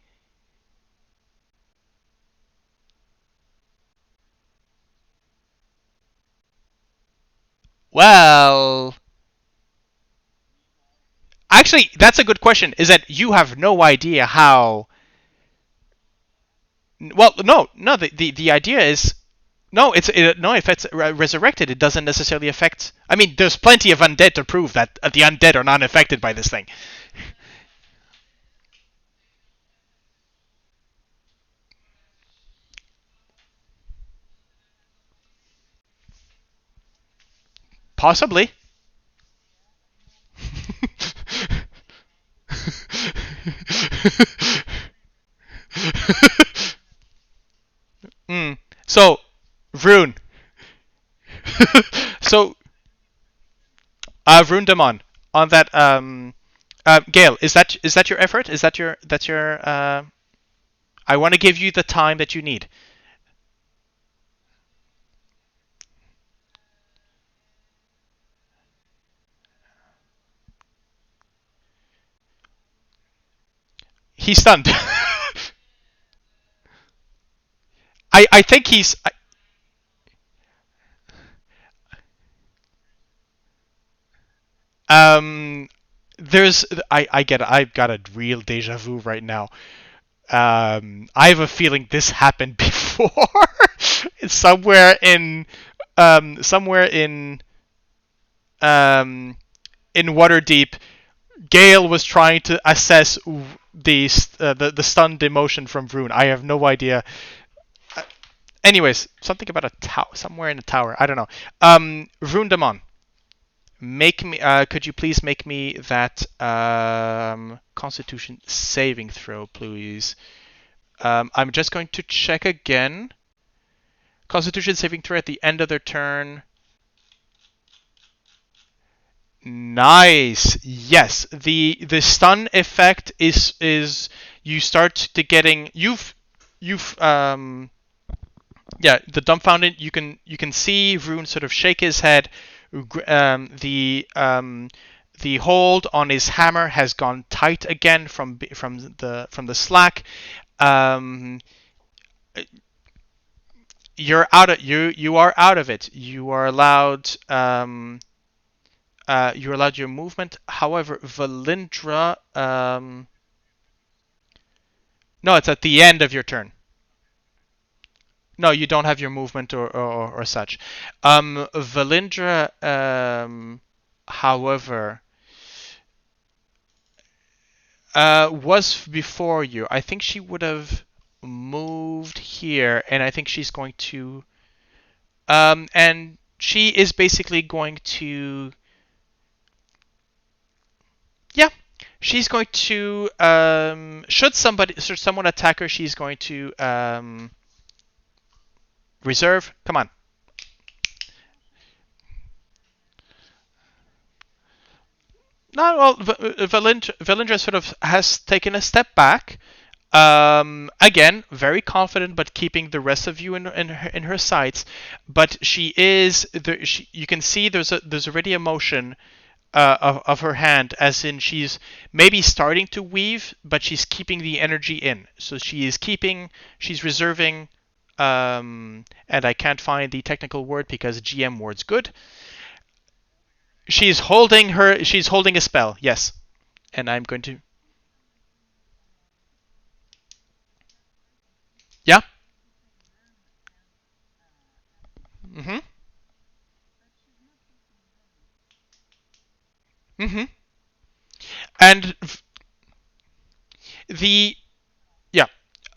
Well, actually, that's a good question. Is that you have no idea how. Well, no. The idea is No. If it's resurrected, it doesn't necessarily affect. I mean, there's plenty of undead to prove that the undead are not affected by this thing. Possibly. mm. So, Vroon. So, Vroondomon on that. Gale, is that your effort? Is that your that's your? I want to give you the time that you need. He's stunned. I think he's. Um, there's I get it. I've got a real deja vu right now. I have a feeling this happened before. It's somewhere um in Waterdeep. Gale was trying to assess the stunned emotion from Vroon. I have no idea. Uh, Anyways, something about a tower, somewhere in a tower. I don't know. Vroondomon, make me. Could you please make me that Constitution saving throw, please? I'm just going to check again. Constitution saving throw at the end of their turn. Nice. Yes. The stun effect is you start to getting you've yeah, the dumbfounded. You can see Vroon sort of shake his head. The hold on his hammer has gone tight again from the slack. Um, you are out of it. You're allowed your movement. However, Valindra. No, it's at the end of your turn. No, you don't have your movement or such. Valindra, however, was before you. I think she would have moved here, and I think she's going to. And she is basically going to. Yeah, she's going to. Should someone attack her, she's going to reserve. Come on. No, well, Valindra sort of has taken a step back. Again, very confident, but keeping the rest of you in her sights. But she is. You can see there's already a motion of her hand, as in she's maybe starting to weave, but she's keeping the energy in. So she's reserving. And I can't find the technical word because GM word's good. She's holding a spell, yes. And I'm going to. Yeah. Mm-hmm. Mm-hmm. And the yeah,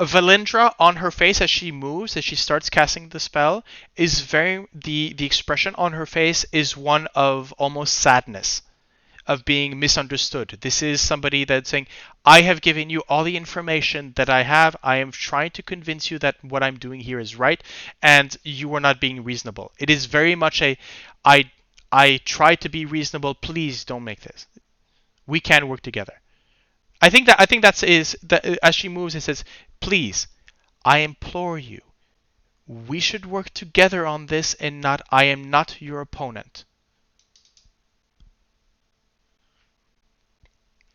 Valindra on her face as she moves, as she starts casting the spell, is very the expression on her face is one of almost sadness, of being misunderstood. This is somebody that's saying, I have given you all the information that I have. I am trying to convince you that what I'm doing here is right, and you are not being reasonable. It is very much I I try to be reasonable. Please don't make this. We can work together. I think is that as she moves, it says, please, I implore you. We should work together on this, and not I am not your opponent.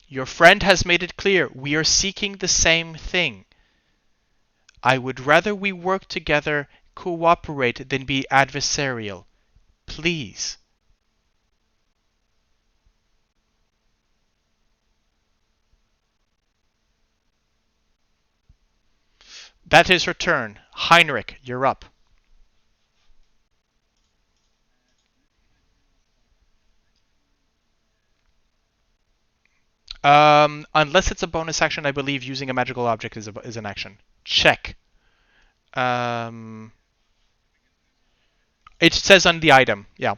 Your friend has made it clear we are seeking the same thing. I would rather we work together, cooperate, than be adversarial. Please. That is her turn. Heinrich, you're up. Unless it's a bonus action, I believe using a magical object is an action. Check. Um, it says on the item. Yeah.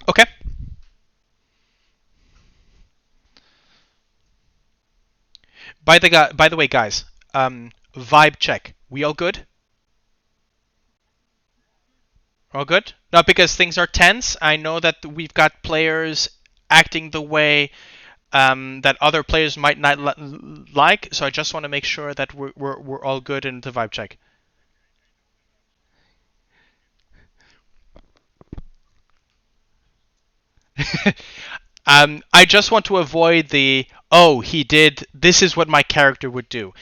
Okay. By the way, guys, vibe check. We all good? All good? Not because things are tense. I know that we've got players acting the way that other players might not like. So I just want to make sure that we're all good in the vibe check. I just want to avoid the he did. This is what my character would do.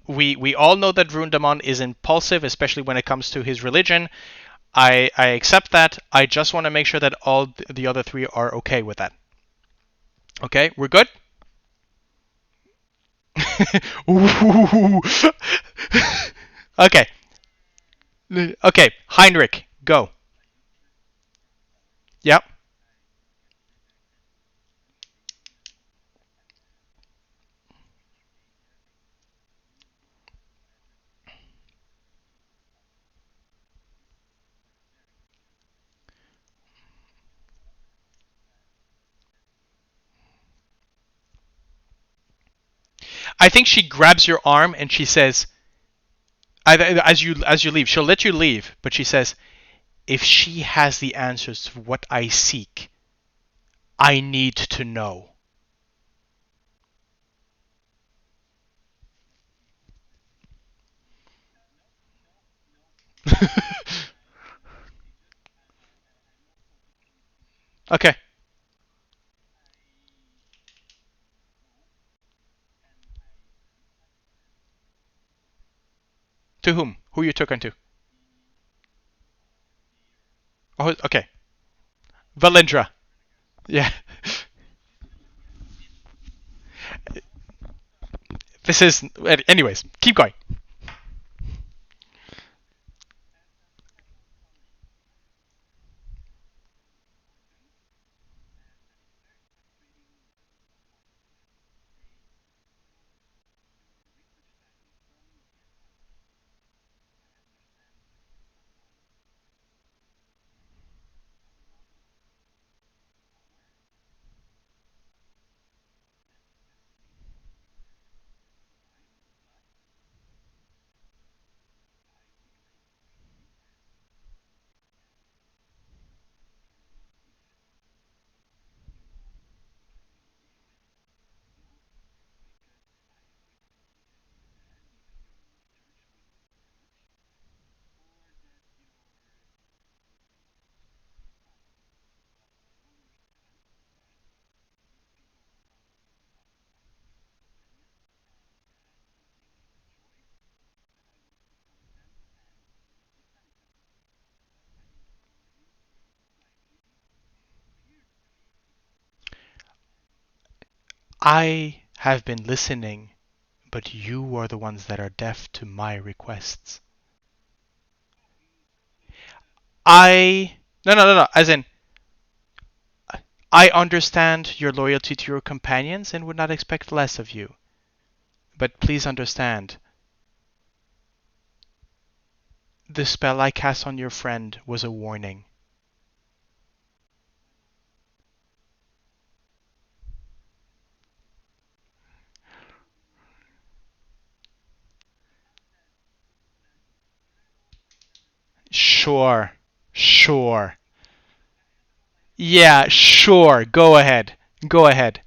We all know that Vroondomon is impulsive, especially when it comes to his religion. I accept that. I just want to make sure that all the other three are okay with that. Okay, we're good. Okay. Okay, Heinrich, go. Yep. I think she grabs your arm and she says, as you leave, she'll let you leave, but she says, if she has the answers to what I seek, I need to know. Okay. To whom? Who you took to? Oh, okay. Valindra. Yeah. This is. Anyways, keep going. I have been listening, but you are the ones that are deaf to my requests. No. As in, I understand your loyalty to your companions and would not expect less of you. But please understand, the spell I cast on your friend was a warning. Sure. Sure. Yeah, sure. Go ahead. Go ahead.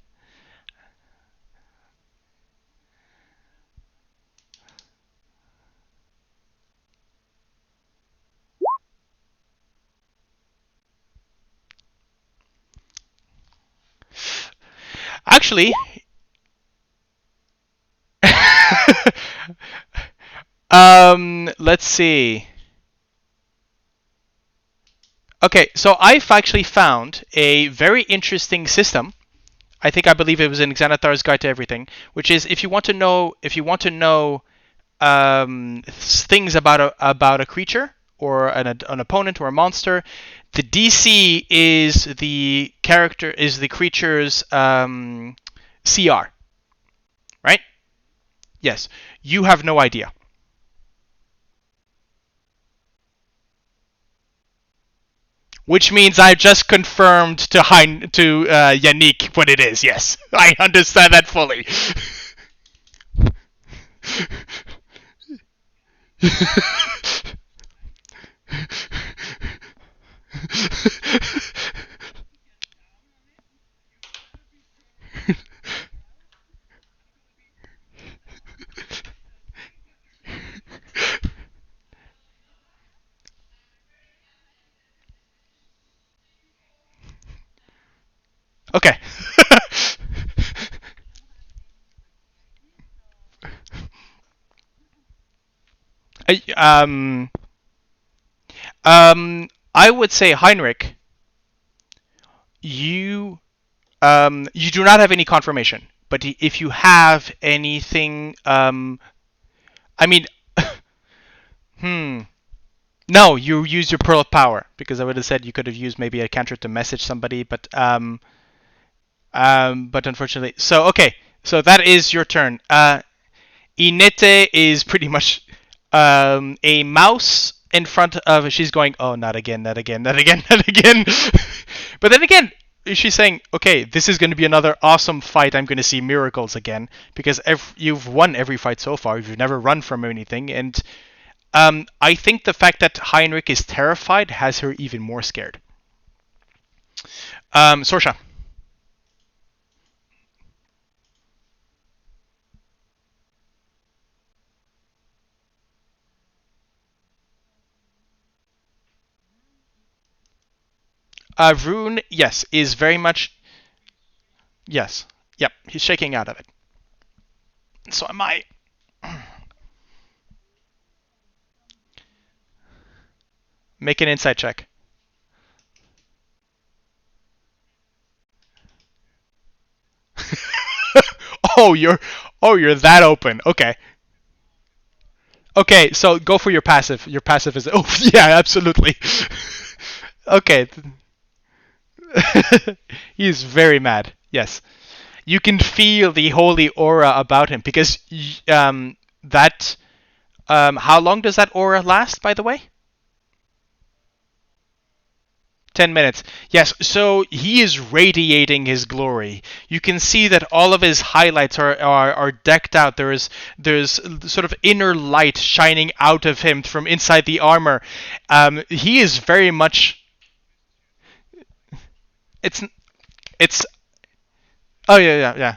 Actually, let's see. Okay, so I've actually found a very interesting system. I believe it was in Xanathar's Guide to Everything, which is if you want to know things about a creature or an opponent or a monster, the DC is the creature's CR, right? Yes. You have no idea. Which means I just confirmed to Yannick what it is. Yes, I understand that fully. Okay. I, I would say Heinrich, you you do not have any confirmation, but if you have anything, I mean, hmm, no, you use your Pearl of Power because I would have said you could have used maybe a cantrip to message somebody, but unfortunately, so okay, so that is your turn. Inete is pretty much a mouse in front of. She's going, oh, not again, not again, not again, not again. But then again, she's saying, okay, this is going to be another awesome fight. I'm going to see miracles again because you've won every fight so far. You've never run from anything, and I think the fact that Heinrich is terrified has her even more scared. Sorsha. Vroon, yes, is very much. Yes. Yep, he's shaking out of it. So am I. Make an insight check. oh, you're that open. Okay. Okay, so go for your passive. Your passive is oh yeah, absolutely. okay. He's very mad. Yes. You can feel the holy aura about him because that how long does that aura last, by the way? 10 minutes. Yes, so he is radiating his glory. You can see that all of his highlights are decked out. There's sort of inner light shining out of him from inside the armor. He is very much. It's it's. Oh yeah.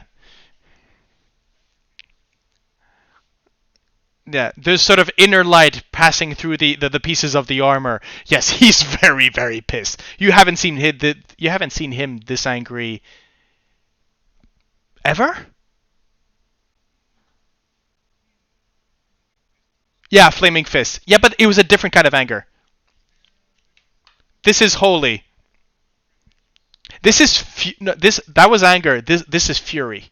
Yeah, there's sort of inner light passing through the pieces of the armor. Yes, he's very, very pissed. You haven't seen him this angry ever? Yeah, flaming fist. Yeah, but it was a different kind of anger. This is holy. This is no, this that was anger. This is fury.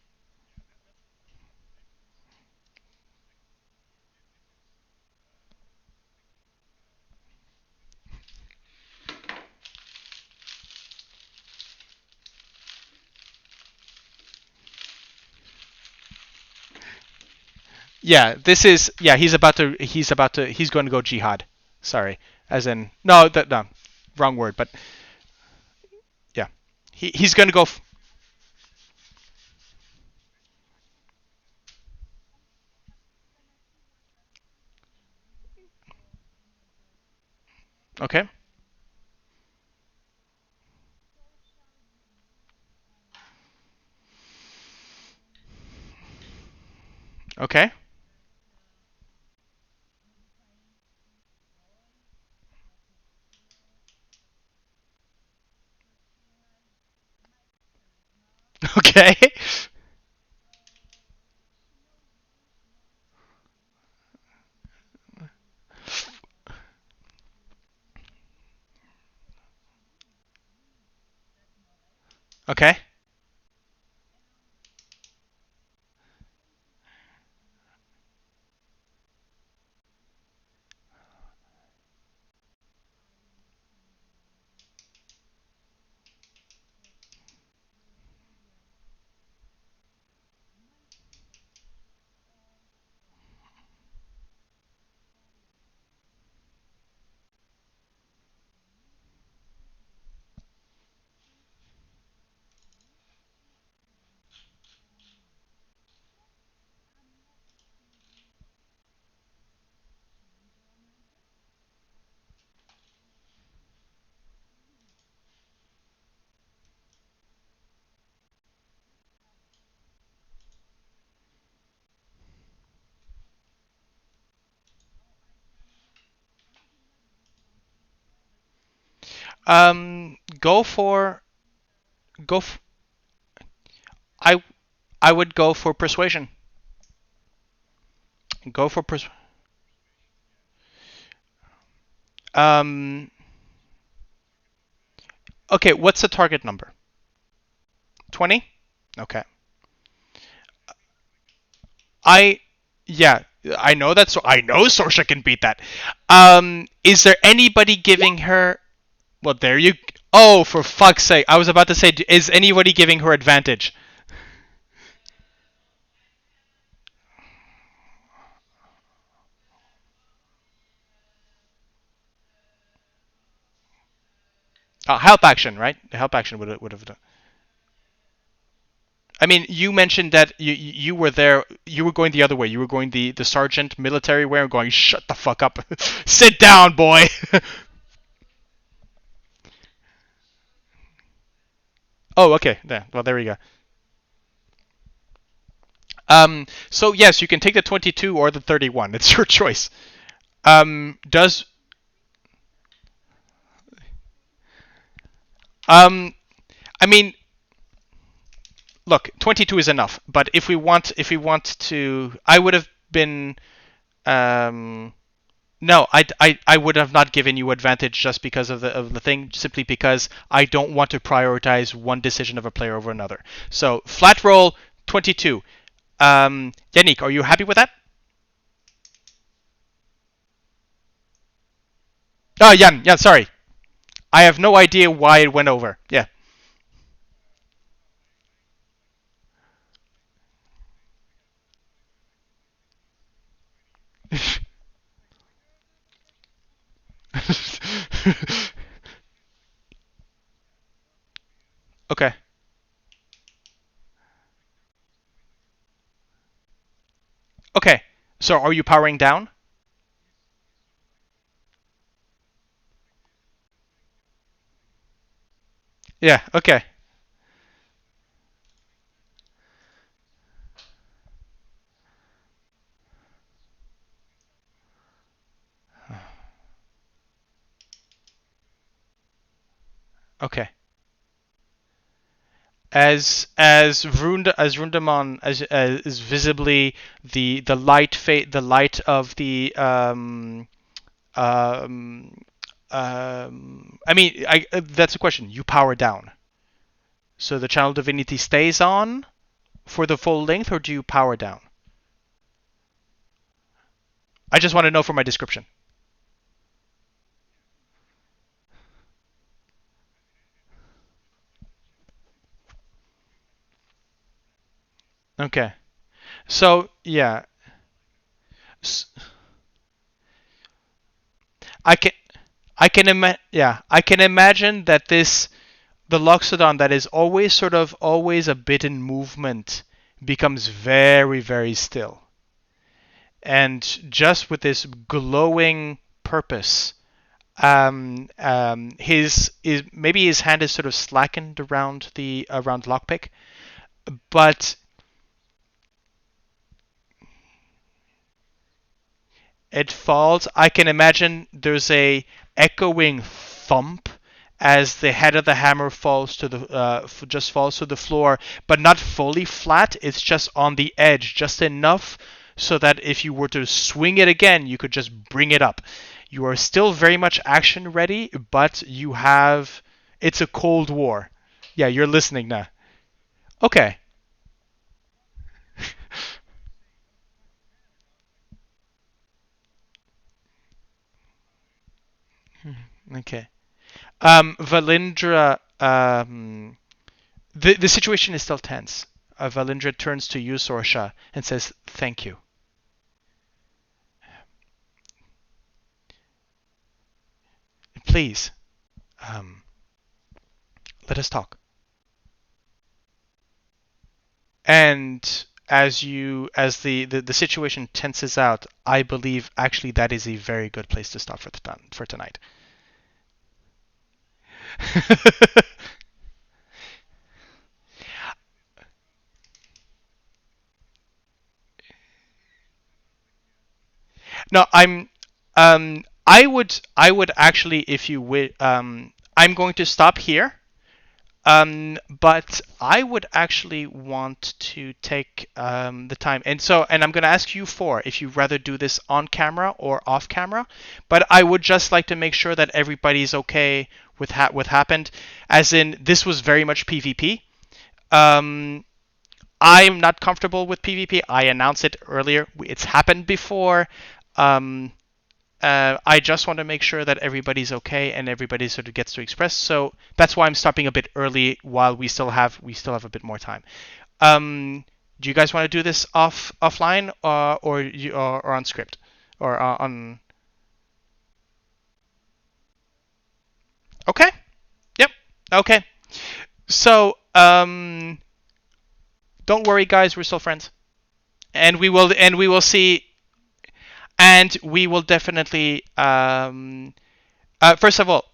Yeah, this is yeah. He's going to go jihad. Sorry, as in no, wrong word. But yeah, he's going to go. Okay. Okay. Okay. Okay. Go for go. I I would go for persuasion. Go for um. Okay, what's the target number? 20. Okay. I yeah. I know that's. I know Sorsha can beat that. Is there anybody giving her? Well, there you. Oh, for fuck's sake! I was about to say, is anybody giving her advantage? Help action, right? The help action would have done. I mean, you mentioned that you were there. You were going the other way. You were going the sergeant military way, and going, shut the fuck up, sit down, boy. Oh, okay. There. Well, there we go. So yes, you can take the 22 or the 31. It's your choice. Does um, I mean, look, 22 is enough. But if we want to, I would have been um. No, I would have not given you advantage just because of the thing, simply because I don't want to prioritize one decision of a player over another. So flat roll 22. Yannick, are you happy with that? Oh, Jan, sorry. I have no idea why it went over. Yeah. Okay. Okay. So are you powering down? Yeah. Okay. Okay. Vroondomon as is visibly the light of the um I mean that's a question. You power down. So the channel divinity stays on for the full length, or do you power down? I just want to know for my description. Okay. So yeah, I can I can imagine that the Luxodon that is always always a bit in movement becomes very still, and just with this glowing purpose, his maybe his hand is sort of slackened around the around lockpick, but it falls. I can imagine there's a echoing thump as the head of the hammer falls to the just falls to the floor, but not fully flat. It's just on the edge, just enough so that if you were to swing it again, you could just bring it up. You are still very much action ready, but you have it's a cold war. Yeah, you're listening now. Okay. Okay. Valindra, the situation is still tense. Valindra turns to you, Sorsha, and says, "Thank you. Please, um, let us talk." And as the situation tenses out, I believe actually that is a very good place to stop for tonight. No, I would actually, if you would, I'm going to stop here. But I would actually want to take the time, and I'm going to ask you four if you'd rather do this on camera or off camera. But I would just like to make sure that everybody's okay with what happened, as in this was very much PvP. I'm not comfortable with PvP. I announced it earlier. It's happened before. Um, I just want to make sure that everybody's okay and everybody sort of gets to express. So that's why I'm stopping a bit early while we still have a bit more time. Do you guys want to do this offline or on script or on? Okay. Yep. Okay. So don't worry, guys. We're still friends, and we will see, and we will definitely first of all,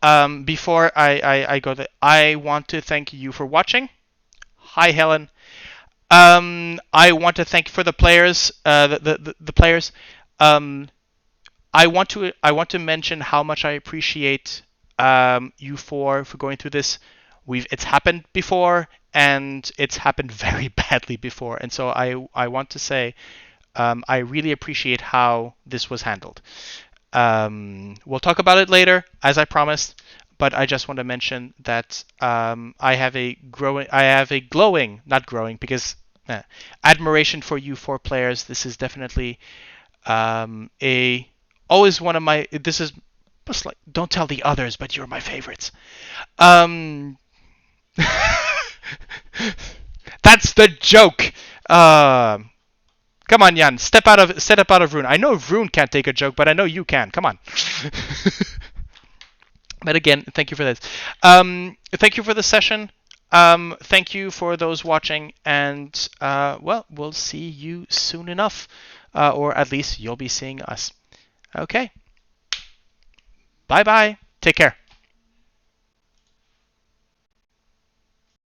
before I go there, I want to thank you for watching. Hi, Helen. I want to thank for the players, the players. Um, I want to mention how much I appreciate you for going through this. It's happened before, and it's happened very badly before, and so I want to say I really appreciate how this was handled. We'll talk about it later, as I promised. But I just want to mention that I have a glowing, not growing, because admiration for you four players. This is definitely a always one of my. This is just like, don't tell the others, but you're my favorites. Um, that's the joke. Come on, Jan. Step out of Rune. I know Rune can't take a joke, but I know you can. Come on. But again, thank you for this. Thank you for the session. Thank you for those watching, and well, we'll see you soon enough, or at least you'll be seeing us. Okay. Bye bye. Take care.